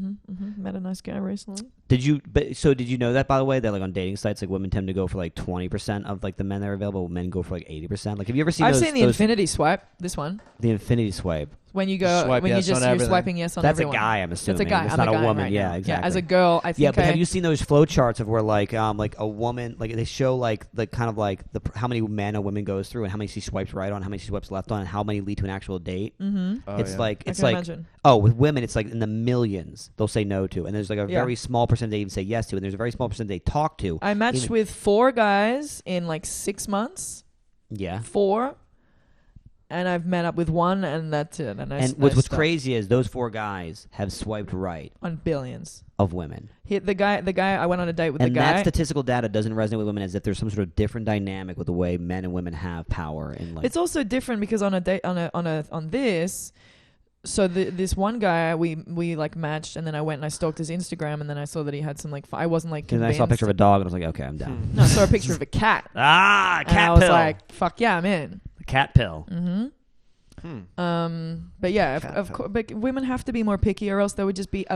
Met a nice guy recently. Did you know that, by the way, that like on dating sites, like women tend to go for like 20% of like the men that are available, men go for like 80%? Like, have you ever seen I've those, seen the infinity swipe, this one. the infinity swipe? When you go, Swipe when yes you on just, you're everything. swiping yes on That's everyone. a guy, I'm assuming. That's a guy. It's I'm not a guy woman. right Yeah, now. exactly. Yeah, as a girl, I think Yeah, but have you seen those flow charts of where like a woman, like they show like the kind of like how many men a woman goes through and how many she swipes right on, how many she swipes left on, and how many lead to an actual date? It's like I can imagine. with women it's like in the millions they'll say no to, and there's like a very small percent they even say yes to, and there's a very small percent they talk to. I matched with 4 guys in like 6 months. Yeah. 4. And I've met up with 1, and that's it. And what's crazy is those 4 guys have swiped right on billions of women. The guy, I went on a date with and the guy. that statistical data doesn't resonate with women, as if there's some sort of different dynamic with the way men and women have power. And like, it's also different because on a date on this. So this one guy we like matched, and then I went and I stalked his Instagram, and then I saw that he had some like I wasn't like convinced. I saw a picture of a dog and I was like, okay, I'm down. No, I saw a picture of a cat. Cat and I was like, fuck yeah, I'm in. The cat pill. But yeah, of course, but women have to be more picky, or else there would just be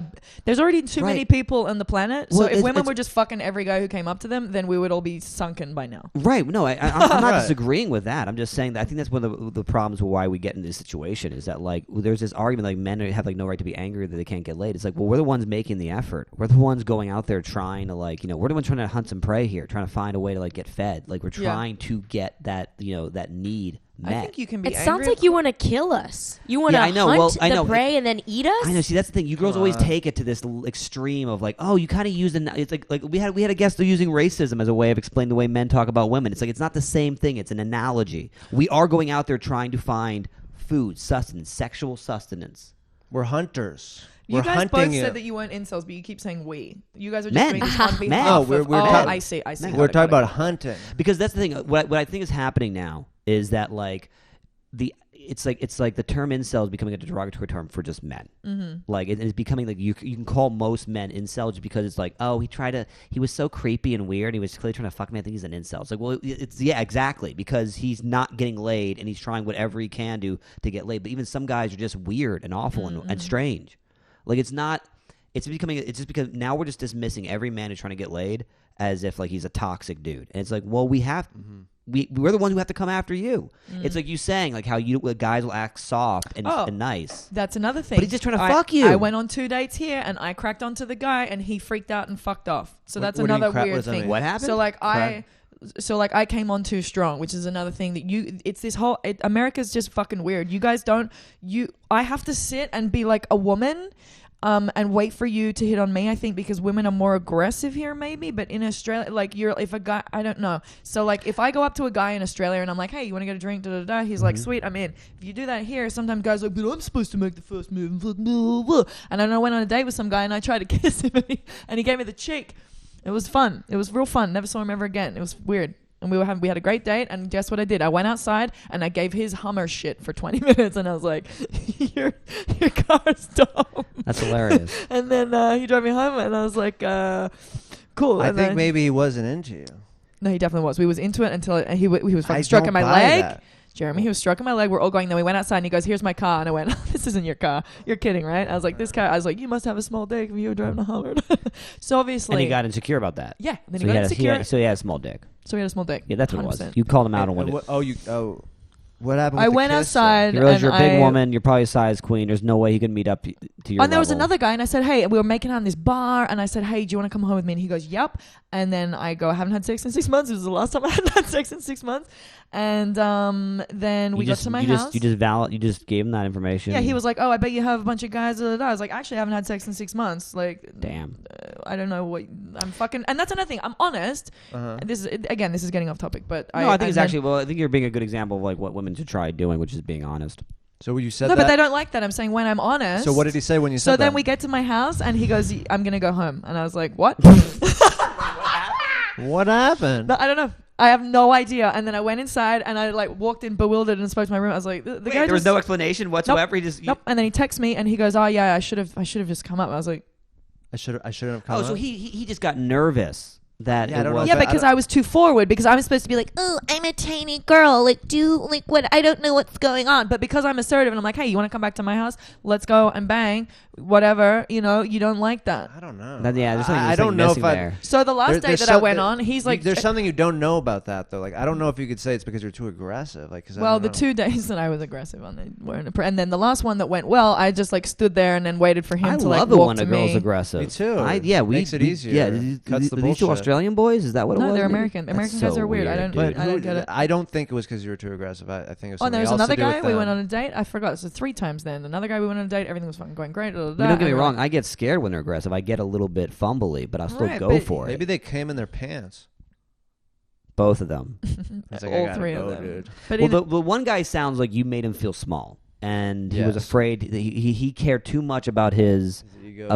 there's already too many people on the planet. Well, so if women were just fucking every guy who came up to them, then we would all be sunken by now. Right. No, I'm not disagreeing with that. I'm just saying that I think that's one of the problems with why we get in this situation is that like there's this argument like men have like no right to be angry that they can't get laid. It's like, well, we're the ones making the effort. We're the ones going out there trying to like, we're the ones trying to hunt some prey here, trying to find a way to like get fed. Like we're trying to get that, that need met. I think you can be It angry. sounds like you want to kill us. You want to hunt the prey and then eat us? I know. See, that's the thing. You girls always take it to this extreme of like, oh, you kind of use it's like we had a guest using racism as a way of explaining the way men talk about women. It's like it's not the same thing. It's an analogy. We are going out there trying to find food, sustenance, sexual sustenance. We're hunters. You We're guys hunting both said that you weren't incels, but you keep saying we. You guys are just Men. doing this on Men. behalf No, of... we're I see. We're talking about hunting. Because that's the thing. What I think is happening now is that like it's like the term incel is becoming a derogatory term for just men. Like it's becoming like you can call most men incel just because it's like, oh, he was so creepy and weird. He was clearly trying to fuck me. I think he's an incel. It's like, well, it's exactly, because he's not getting laid and he's trying whatever he can do to get laid. But even some guys are just weird and awful and strange. Like it's just because now we're just dismissing every man who's trying to get laid as if like he's a toxic dude. And it's like, well, we're the ones who have to come after you. It's like you saying like how guys will act soft and nice. That's another thing. But he's just trying to fuck you. I went on 2 dates here, and I cracked onto the guy, and he freaked out and fucked off. So that's what do you another mean weird what does that thing. mean? What happened? So I came on too strong, which is another thing that it's this whole America's just fucking weird. You guys I have to sit and be like a woman. And wait for you to hit on me, I think, because women are more aggressive here, maybe. But in Australia, like if a guy, I don't know. So like if I go up to a guy in Australia and I'm like, hey, you want to get a drink? Da da da. He's like, sweet, I'm in. If you do that here, sometimes guys are like, but I'm supposed to make the first move. And I went on a date with some guy and I tried to kiss him and he gave me the cheek. It was fun. It was real fun. Never saw him ever again. It was weird. And we had a great date, and guess what I did? I went outside and I gave his Hummer shit for 20 minutes, and I was like, your car's dumb. That's hilarious. And then he drove me home, and I was like, cool. I And think then, maybe he wasn't into you. No, he definitely was. We was into it until he was fucking I stroking don't my buy leg. that. Jeremy, he was stroking my leg. We're all going. Then we went outside, and he goes, "Here's my car." And I went, "This isn't your car. You're kidding, right?" I was like, "This car." I was like, "You must have a small dick if you were driving a Hummer." So obviously, And he got insecure about that. yeah. Then So he got he insecure. so he had a small dick. So he had a small dick. Yeah, that's what it was. 100%. You called him out on what what happened? I with the went kiss, outside. you realize you're a big and woman. You're probably a size queen. There's no way he could meet up to your And there was level. another guy, and I said, hey, we were making out in this bar, and I said, hey, do you want to come home with me? And he goes, yep. And then I go, I haven't had sex in 6 months. It was the last time I hadn't had sex in 6 months. And then we got to my house. You just gave him that information. Yeah, he was like, oh, I bet you have a bunch of guys. I was like, actually, I haven't had sex in 6 months. Like, Damn. I don't know what I'm fucking. And that's another thing. I'm honest. This is getting off topic, but No, I think it's actually. Well, I think you're being a good example of like what women should try doing, which is being honest. So you said no, that? but they don't like that. I'm saying when I'm honest. So what did he say when you said So that? then we get to my house, and he goes, I'm gonna go home, and I was like, what? What happened? No, I don't know. I have no idea. And then I went inside and I like walked in bewildered and spoke to my room. I was like, the guy there was just, no explanation whatsoever. He just. nope. And then he texts me and he goes, oh yeah, I should have just come up. I was like, I should have come. Oh, so he just got nervous that Yeah, I it don't know was. if Yeah, because I was too forward because I'm supposed to be like, oh, I'm a tiny girl. Like, what? I don't know what's going on. But because I'm assertive and I'm like, hey, you want to come back to my house? Let's go and bang, whatever. You know, you don't like that. I don't know. There's something, I don't know if I. there. So the last date that I went on, he's like, there's something you don't know about that though. Like I don't know if you could say it's because you're too aggressive. Like, cause well, the 2 days that I was aggressive on, they weren't. And then the last one that went well, I just like stood there and then waited for him I to like love the walk one to a girl's me. aggressive. Me too. Makes it easier. Yeah, Cuts the these two bullshit. Australian boys. Is that what it No, was? they're maybe? American. That's American so guys are weird. I don't. dude. I don't get it. I don't think it was because you were too aggressive. I think it was. Oh, Something there's else another to do guy. with We went them. on a date. I forgot. So 3 times then. Another guy we went on a date. Everything was fucking going great. I mean, don't get me wrong. I get scared when they're aggressive. I get a little bit fumbly, but I'll still Right, go but for Maybe it. they came in their pants. Both of them. It's like, I All gotta 3 go, of them. dude. But Well, either- the one guy sounds like you made him feel small, and he was Yes. afraid. He cared too much about his ego.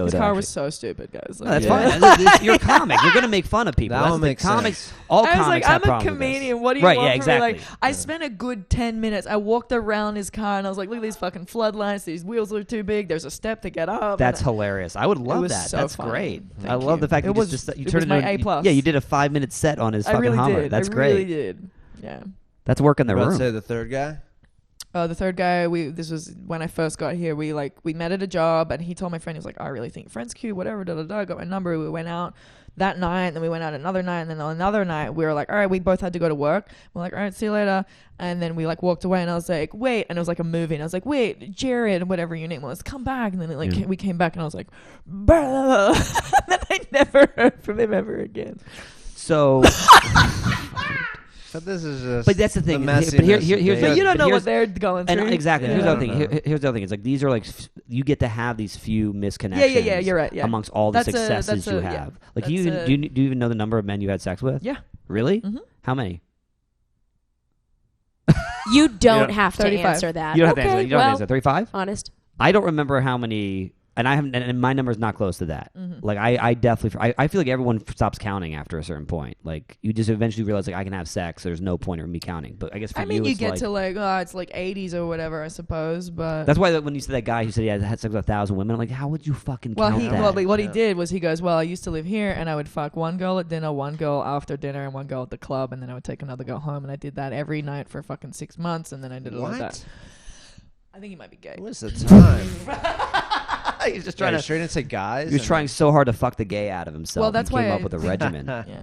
his to car actually- was so stupid, guys. No, that's Yeah. fine. You're a comic. You're gonna make fun of people. That That's one the makes comics. sense. All I was comics like, have I'm a problems with this. comedian. What do you Right, want yeah, from exactly. me? Like, I spent a good 10 minutes. I walked around his car and I was like, look at these fucking floodlights. These wheels are too big. There's a step to get up. That's And hilarious. I would love was that. so That's funny. great. Thank I love you. the fact It you was- just you it turned was my into A+. Yeah, you did a 5-minute set on his I fucking really Hummer. did. That's I great. really did. Yeah. That's work in the About to room. say the third guy. The third guy, this was when I first got here. We met at a job, and he told my friend, he was like, I really think Friend's cute, whatever, got my number. We went out that night, and then we went out another night, and then on another night, we were like, all right, we both had to go to work. We're like, all right, see you later. And then we like walked away, and I was like, wait, and it was like a movie, and I was like, wait, Jared, whatever your name was, come back. And then we came back, and I was like, blah. And then I never heard from him ever again. So, But this is just. but that's the thing. The But messiness here's of But the- you don't but know here's- what they're going through. And exactly. Yeah, Here's the I other don't thing. know. Here's the other thing. It's like these are like you get to have these few misconnections. Yeah. You're right. Yeah. Amongst all the That's successes you yeah. have. Like, That's do you even know the number of men you had sex with? Yeah. Really? Mhm. How many? You don't Yeah. have to 35. answer that. You don't have to Okay, answer. You don't have to well, answer. 35? Honest. I don't remember how many, and I haven't. And my number is not close to that. Mhm. Like I definitely, I feel like everyone stops counting after a certain point. Like you just eventually realize like I can have sex. There's no point in me counting. But I guess for I mean, you it's get like, to like, it's like 80s or whatever, I suppose. But that's why when you said that guy who said he had sex with 1,000 women, I'm like, how would you fucking count that? what he Yeah. did was he goes, well, I used to live here, and I would fuck one girl at dinner, one girl after dinner, and one girl at the club, and then I would take another girl home, and I did that every night for fucking 6 months, and then I did it like that. What? I think he might be gay. What is the time? He's just Trying trying to to. straight and say guys. He was and- trying so hard to fuck the gay out of himself. Well, that's and came why up with a regimen. Yeah.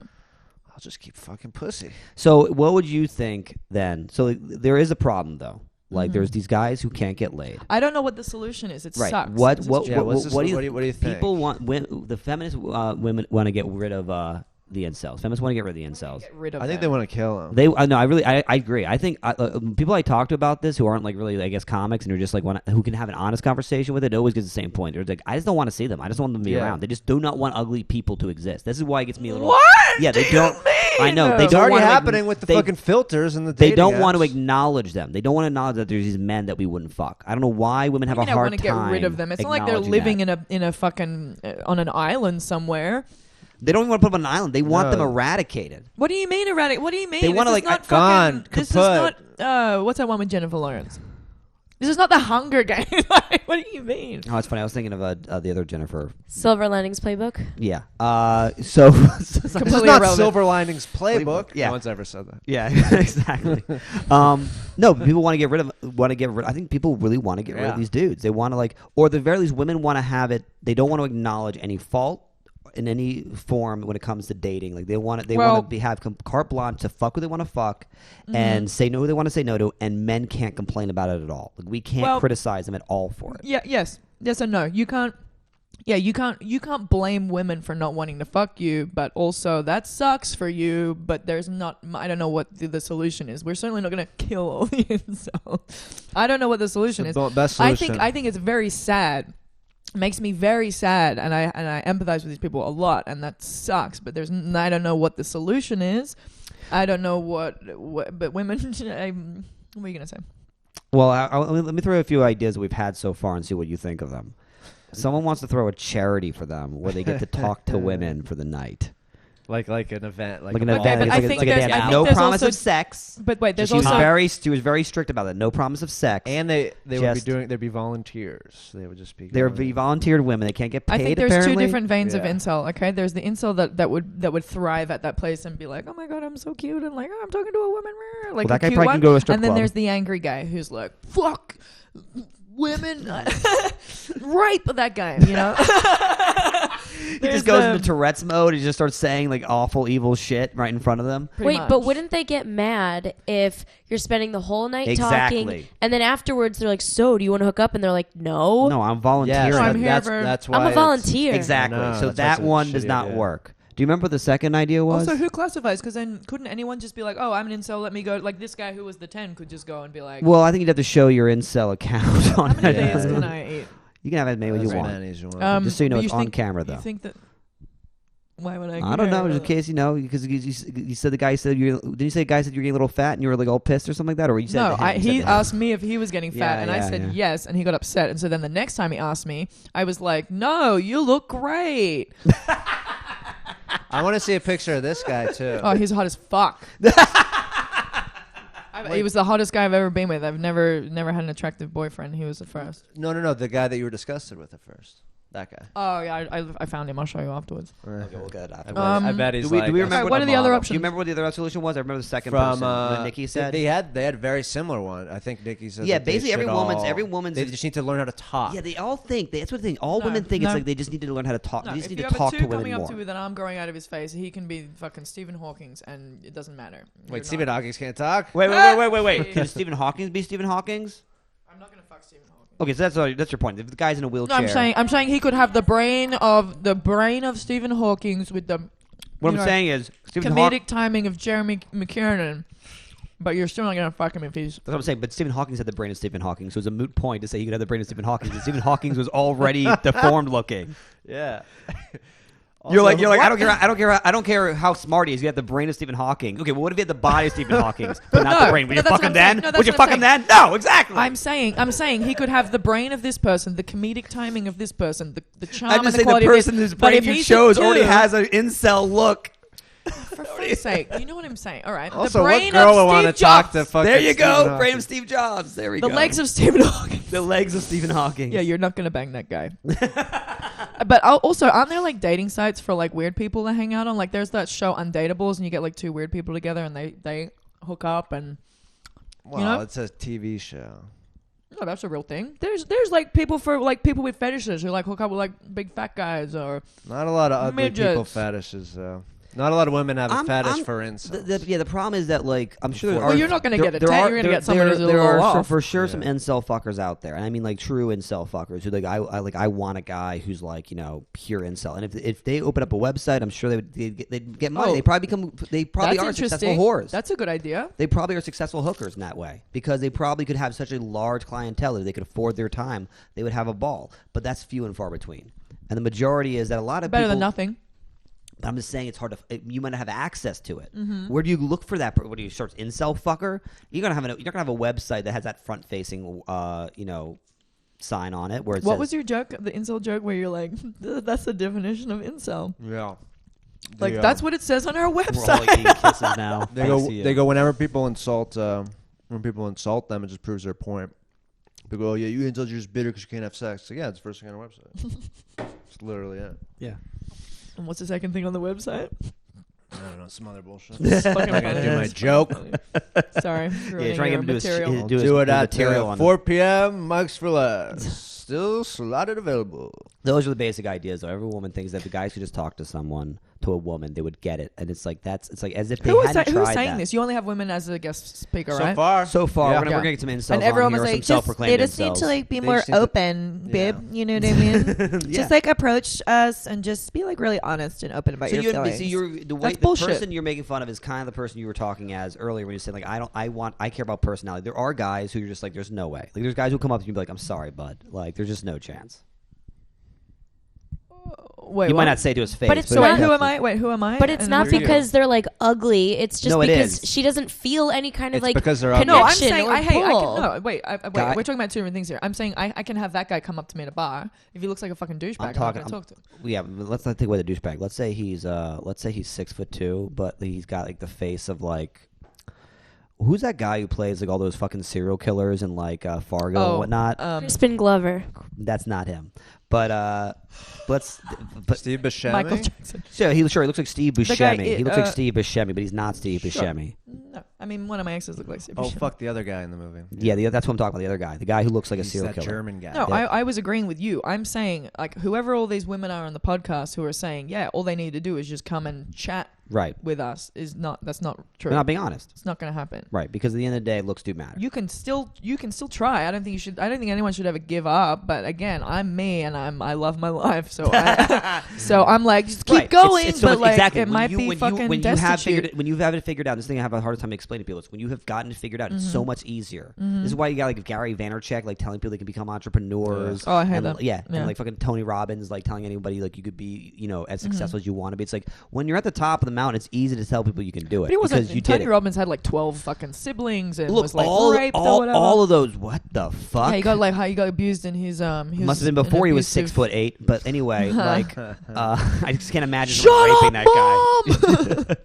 I'll just keep fucking pussy. So, what would you think then? So, like, there is a problem though. Like, Mhm. there's these guys who can't get laid. I don't know what the solution is. It Right. sucks. What? It's What? just- Yeah, what's the What do solu- you? what do you think? People want the feminist women want to get rid of the incels. Feminists want to get rid of the incels. Get rid of I think them. they want to kill him. They no, I agree. I think people I talk to about this who aren't like really, I guess, comics and are just like who can have an honest conversation with it always gets the same point. They're like, I just don't want to see them. I just want them to be Yeah. around. They just do not want ugly people to exist. This is why it gets me a little. What? Yeah, they do don't. You mean? I know they it's don't already want to happening with the they- fucking filters and the. They dating don't want to apps. acknowledge them. They don't want to acknowledge that there's these men that we wouldn't fuck. I don't know why women have I a mean, I hard want to time. get rid of them. It's not like they're acknowledging living that. in a fucking on an island somewhere. They don't even want to put them on an island. They want them No. eradicated. What do you mean erratic? What do you mean? They wanna, This is like, not gone, fucking- This is kaput. not. What's that one with Jennifer Lawrence? This is not the Hunger Games. Like, what do you mean? Oh, it's funny. I was thinking of the other Jennifer. Silver Linings Playbook. Yeah. So. This is Completely not irrelevant. Silver Linings Playbook. Yeah. No one's ever said that. Yeah, exactly. No, people want to get rid of. I think people really want to get rid of Yeah. these dudes. They want to or at the very least, women want to have it. They don't want to acknowledge any fault in any form when it comes to dating. Like they want to. They Well- want to have carte blanche to fuck who they want to fuck and say no who they want to say no to. And men can't complain about it at all. Like we can't Well- criticize them at all for it. Yeah. Yes and no. You can't. Yeah, you can't blame women for not wanting to fuck you, but also that sucks for you. But there's not. I don't know what the solution is. We're certainly not going to kill all the incels. I don't know what the solution is. The best solution. I think it's very sad. It makes me very sad, and I empathize with these people a lot, and that sucks. But I don't know what the solution is. I don't know what but women. What are you gonna say? Well, let me throw a few ideas that we've had so far and see what you think of them. Someone wants to throw a charity for them where they get to talk to women for the night. like an event, Like a an ball. event. but It's I like a- think like a there's- dance. I think No there's promise also- of sex. But wait, there's She was also she was very strict about that. No promise of sex. And they would be Just- there'd be volunteers. They would just be. There going be in. volunteered women. They can't get paid. I think there's apparently. two different veins of Yeah. incel. Okay, there's the incel that would thrive at that place and be like, oh my god, I'm so cute, and like, oh, I'm talking to a woman, like Well, that a guy cute probably one. can go to a strip And then club. there's the angry guy who's like, fuck women, right? But that guy, you know. He just goes into Tourette's mode. He just starts saying like awful, evil shit right in front of them. Wait, but wouldn't they get mad if you're spending the whole night Exactly. talking, and then afterwards they're like, "So, do you want to hook up?" And they're like, "No, No, I'm volunteering. No, I'm here that's, for- that's why I'm a it's- volunteer." Exactly. No, So that's that a one does shitty not idea. work. Do you remember what the second idea was? Also, who classifies? Because then couldn't anyone just be like, oh, I'm an incel, let me go? Like this guy who was the 10 could just go and be like, Well, I think you'd have to show your incel account on how many it. days can I eat? You can have as many as As you want. many as you want. Just so you know but it's on think- camera, though. You think that? Why would I? I don't know, care? just in case you know, because you said the guy said you didn't you say the guy said you're getting a little fat and you were like all pissed or something like that, or you said No, to him, you said he to him. asked me if he was getting fat, Yeah, and I yeah, said yeah. yes, and he got upset. And so then the next time he asked me, I was like, "No, you look great." I want to see a picture of this guy too. Oh, he's hot as fuck. He was the hottest guy I've ever been with. I've never had an attractive boyfriend. He was the first. No, the guy that you were disgusted with at first. That guy. Oh yeah, I found him. I'll show you afterwards. Okay, we'll get it I after. bet, I bet he's do we like. remember Alright, what are the other Do options? you remember what the other solution was? I remember the second From person that Nikki said. they had a very similar one. I think Nikki said. Yeah, that they basically every should woman's. They just need to learn how to talk. Yeah, they all think that's what they think. All No, women think it's no. like they just need to learn how to talk. No, they just if need you to have talk a to two women coming up more. to with an arm growing out of his face, he can be fucking Stephen Hawking's, and it doesn't matter. Wait, You're Stephen not- Hawking can't talk. Wait. Can Stephen Hawking be Stephen Hawking's? I'm not gonna fuck Stephen Hawking. Okay, so that's your point. If the guy's in a No, wheelchair, I'm saying he could have the brain of Stephen Hawking's with the what you I'm know, saying is Stephen comedic Hawking. timing of Jeremy McKiernan, but you're still not gonna fuck him if he's. That's what I'm saying. But Stephen Hawking had the brain of Stephen Hawking, so it was a moot point to say he could have the brain of Stephen Hawking. Because Stephen Hawking was already deformed looking. Yeah. You're like I don't care how smart he is. You have the brain of Stephen Hawking. Okay, well, what if you had the body of Stephen Hawking, but not the brain? Would you that's fuck what him I'm then? saying. No, that's Would you what fuck I'm him then? No, exactly. I'm saying he could have the brain of this person, the comedic timing of this person, the charm I'm and just the saying the quality person of this. whose But brain if you he's a chose already two- has an incel look. For fuck's sake, you know what I'm saying? All right, Also, the what brain girl of would want to Steve talk to Jobs. fucking There you Stephen go, Hawking? brain of Steve Jobs. There we The go. legs of Stephen Hawking. the legs of Stephen Hawking. Yeah, you're not gonna bang that guy. But also, aren't there like dating sites for like weird people to hang out on? Like, there's that show Undateables, and you get like two weird people together, and they hook up, and Well, you know? it's a TV show. no, that's a real thing. There's like people with fetishes who like hook up with like big fat guys or Not a lot of ugly people Midgets. fetishes, though. Not a lot of women have a fetish for incels. The problem is that like I'm sure there Well, are. you're not gonna there- get a there 10, are- you're gonna there- get someone who's a little There are off. for sure some Yeah. incel fuckers out there, and I mean like true incel fuckers who like I want a guy who's like pure incel, and if they open up a website, I'm sure they'd get money. Oh. They probably that's are successful interesting. whores. That's a good idea. They probably are successful hookers in that way because they probably could have such a large clientele that if they could afford their time, they would have a ball. But that's few and far between, and the majority is that a lot of Better people. than nothing. But I'm just saying it's hard to. You might not have access to it. Mm-hmm. Where do you look for that? What do you search? Incel fucker? You're gonna have a website that has that front facing, sign on it where it What says. was your joke? The incel joke where you're like, that's the definition of incel. Yeah. Like They, that's what it says on our We're all website. like eating kisses now. They I go. see They it. go whenever people insult. When people insult them, it just proves their point. People go, "Oh yeah, you incels, you're just bitter because you can't have sex." So yeah, it's the first thing on our website. It's literally it. Yeah. And what's the second thing on the website? I don't know, some other bullshit. It's fucking I'm gonna funny. do my It's joke. funny. Sorry. Yeah, try to get him to do material. his, I'll do his, do it his at material on 4 p.m. Mike's for less. Still slotted available. Those are the basic ideas, though. Every woman thinks that the guys could just talk to a woman, they would get it, and it's like it's like as if they Who's hadn't tried saying that. this? You only have women as a guest speaker, So right? far, So far, Yeah. we're gonna get some incels And everyone on was here, like, some just, self-proclaimed they just need incels. to like be They more just need to- open, babe. Yeah. You know what I mean? Yeah. Just like approach us and just be like really honest and open about So your feelings. you're the way That's the bullshit. person you're making fun of is kind of the person you were talking as earlier when you said like I care about personality. There are guys who you're just like there's no way. Like there's guys who come up to you and be like I'm sorry, bud. Like there's just no chance. Wait, You what? might not say it to his face. But it's So wait, not- who am I? Wait, who am I? But it's And not what do you- because they're like ugly. It's just No, it because is. she doesn't feel any kind of It's like because they're ugly. No, I'm connection saying or I hate. pull. No, wait. Wait. Guy- We're talking about two different things here. I'm saying I can have that guy come up to me at a bar. If he looks like a fucking douchebag, I'm not gonna talk to him. Yeah, but let's not take away the douchebag. Let's say he's 6'2", but he's got like the face of like. Who's that guy who plays like all those fucking serial killers and like Fargo and whatnot? Crispin Glover. That's not him. But let's. But Steve Buscemi. Michael Jackson. he looks like Steve The guy Buscemi. He looks like Steve Buscemi, but he's not Steve Buscemi. No, I mean one of my exes looked like Steve Oh Buscemi. fuck, the other guy in the movie. Yeah, that's what I'm talking about. The other guy, the guy who looks like He's a serial that killer. German guy. No, Yeah. I was agreeing with you. I'm saying, like, whoever all these women are on the podcast who are saying, yeah, all they need to do is just come and chat Right. with us that's not true. We're not being honest. It's not going to happen. Right, because at the end of the day, looks do matter. You can still try. I don't think anyone should ever give up. But again, I'm me and I love my life. So I'm like, just keep Right. going. It's so but much- like, exactly. it might be fucking when you have destitute. when you have it figured out. This thing I have a hard time explaining to people is when you have gotten it figured out, it's so much easier. This is why you got like Gary Vaynerchuk like telling people they can become entrepreneurs. Oh, I hate and, that. Yeah, Yeah. and like fucking Tony Robbins like telling anybody like you could be as successful as you want to be. It's like when you're at the top of the mountain, it's easy to tell people you can do it But he wasn't. because you Tony did it. Robbins had like 12 fucking siblings and Look, was like all raped or whatever. all of those. What the fuck? Yeah, he got abused in his he Must have been an before he was abusive- 6'8". But anyway, like I just can't imagine Shut raping up, that guy.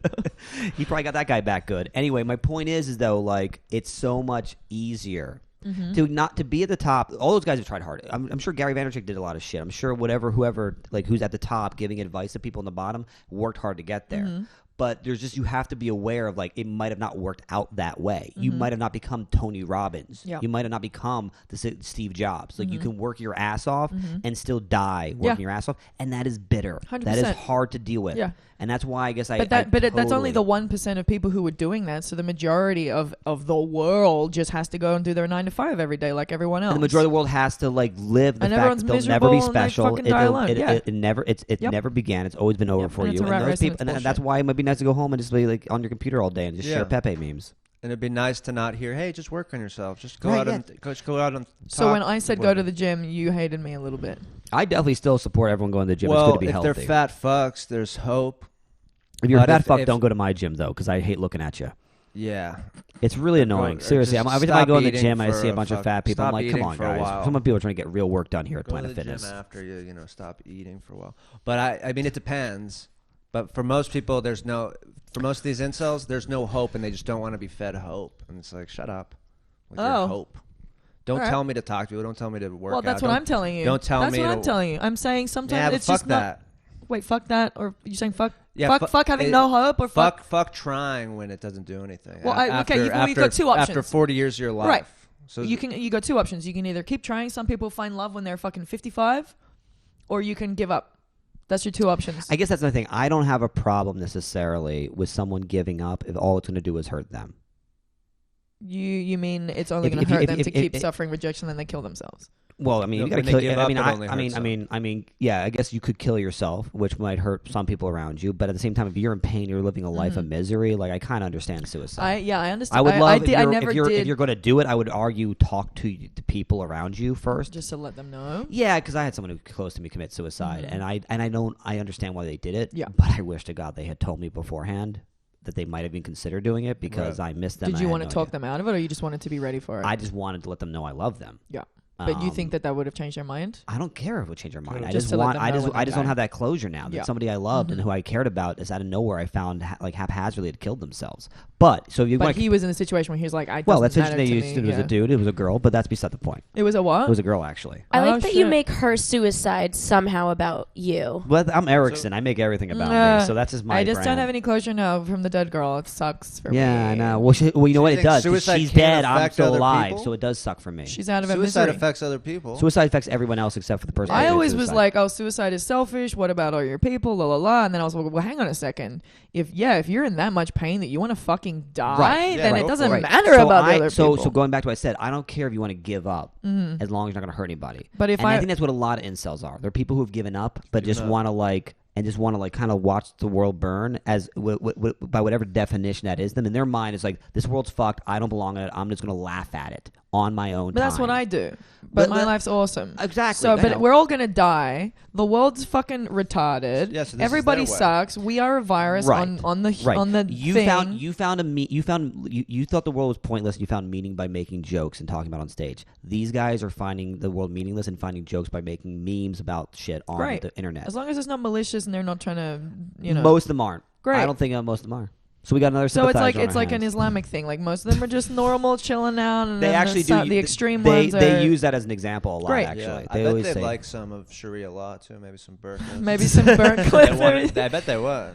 He probably got that guy back good. Anyway, my point is though, like it's so much easier to be at the top. All those guys have tried hard. I'm sure Gary Vaynerchuk did a lot of shit. I'm sure whoever like who's at the top giving advice to people on the bottom worked hard to get there. But there's just you have to be aware of like it might have not worked out that way. You might have not become Tony Robbins. Yeah. You might have not become the Steve Jobs. Like you can work your ass off and still die working your ass off, and that is bitter. 100%. That is hard to deal with. Yeah. And that's why I guess But that's only the 1% of people who were doing that. So the majority of the world just has to go and do their 9 to 5 every day, like everyone else. And the majority of the world has to like live the And fact everyone's that they'll never be miserable and they special. fucking die alone. Yeah. It never Yep. never began. It's always been over for and it's you. a rat And those race and people, it's and that's bullshit. why it might be nice to go home and just be like on your computer all day and just Yeah. share Pepe memes. And it'd be nice to not hear, "Hey, just work on yourself. Just go Right, out yeah. and just go out and." So talk when I said to go to women. the gym, you hated me a little bit. I definitely still support everyone going to the gym. well, it's good to be if healthy. they're fat fucks, there's hope. If you're a but fat if- fuck, if- don't go to my gym though, because I hate looking at you. Yeah, It's really annoying. or Seriously, just every time I stop go in the eating gym, I for see a a bunch of fuck- fat people. I'm stop like, come eating on, for a guys. while. Some people are trying to get real work done here at go to Planet the Fitness. gym after you stop eating for a while. But I mean, it depends. But for most people, for most of these incels, there's no hope, and they just don't want to be fed hope. And it's like, shut up with your Oh. hope. Don't All right. tell me to talk to you. Don't tell me to work Well, out. that's what Don't- I'm telling you. Don't tell that's me. what to, I'm telling you. I'm saying sometimes Yeah, but it's fuck just that. not. Wait, fuck that, or you saying fuck? Yeah, fuck having no hope, or fuck trying when it doesn't do anything. Well, After- you've got two options. After 40 years of your life. Right. So you got two options. You can either keep trying. Some people find love when they're fucking 55, or you can give up. That's your two options. I guess that's the thing. I don't have a problem necessarily with someone giving up if all it's going to do is hurt them. You mean it's only If- going if to you- hurt if- them if- to keep if- suffering rejection, then they kill themselves. Well, I mean, No, you got to when they kill. give I up, mean, it only hurts I mean, yeah. I guess you could kill yourself, which might hurt some people around you. But at the same time, if you're in pain, you're living a life of misery. Like I kind of understand suicide. I understand. I would love I never if you're going to do it. I would argue talk to the people around you first. just to let them know. Yeah, because I had someone who close to me commit suicide, and I understand why they did it. Yeah. But I wish to God they had told me beforehand that they might have even considered doing it because I missed them. Did you want to talk them out of it, or you just wanted to be ready for it? I just wanted to let them know I love them. Yeah. But you think that would have changed their mind? I don't care if it would change their mind. I Just just to let want. them I know just. when I they just don't die. have that closure now. That Yeah. somebody I loved and who I cared about is out of nowhere. I found like haphazardly had killed themselves. But so if you But want. he was in a situation where he was like, Well, that's doesn't interesting. matter to It me. was a dude. It was a girl. But that's beside the point. It was a what? It was a girl actually. I Oh, like that you shit. make her suicide somehow about you. Well, I'm Erickson. I make everything about me. So that's just my. I just brand. don't have any closure now from the dead girl. It sucks for me. Yeah, I know. Well, you know what you it think does? 'Cause suicide she's can't dead. I'm affect still other alive, people? so it does suck for me. She's out of her suicide misery. affects other people. Suicide affects everyone else except for the person. I who always committed was suicide. like, oh, suicide is selfish. What about all your people? La la la. And then I was like, well, hang on a second. If you're in that much pain that you want to fucking die, Right. Yeah, then right. it doesn't Right. matter So about the I- other so, people. So going back to what I said, I don't care if you want to give up as long as you're not going to hurt anybody. But if and I I- think that's what a lot of incels are. They're people who have given up, but Given just up. want to kind of watch the world burn as by whatever definition that is them. In their mind, it's like this world's fucked. I don't belong in it. I'm just going to laugh at it on my own But time. that's what I do. But my life's awesome. Exactly. So, I but know. we're all gonna die. The world's fucking retarded. Yeah, so this is Everybody their way. sucks. We are a virus Right. on the Right. on the you thing. you thought the world was pointless. You found meaning by making jokes and talking about it on stage. These guys are finding the world meaningless and finding jokes by making memes about shit on Great. the internet. As long as it's not malicious and they're not trying to, you know. Most of them aren't. Great. I don't think most of them are. So we got another. So it's like sympathizer on our an hands. Islamic thing. Like most of them are just normal, chilling out, and They then actually do. the extreme they, ones are They use that as an example a lot. Great. Actually, Yeah, they I bet always they'd say like some of Sharia law too. Maybe some burkas. maybe some burnt They clits. want- I bet they would.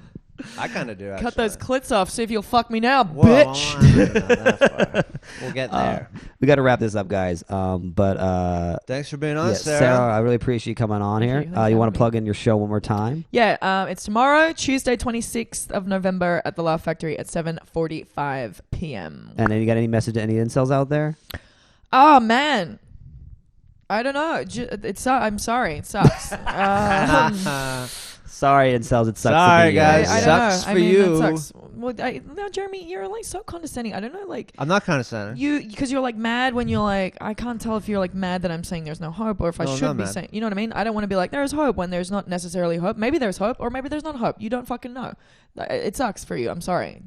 I kind of do. Actually. Cut those clits off. See if you'll fuck me now, Whoa, bitch. not that far. We'll get there. we got to wrap this up, guys. But Thanks for being on, yeah, Sarah. I really appreciate you coming on Thank here. you. Thanks for You want having to plug in your show one more time? Yeah, it's tomorrow, Tuesday, 26th of November at the Laugh Factory at 7:45 p.m. And then you got any message to any incels out there? Oh man, I don't know. I'm sorry. It sucks. Sorry, incels. It sucks. Sorry, to be guys. I you. don't Sucks know. for I mean, you. That sucks. Well, now, Jeremy, you're like so condescending. I don't know, like. I'm not condescending. Because you're like mad when you're like, I can't tell if you're like mad that I'm saying there's no hope or if No, I I'm should not be mad. saying, you know what I mean? I don't want to be like, there's hope when there's not necessarily hope. Maybe there's hope or maybe there's not hope. You don't fucking know. It sucks for you. I'm sorry.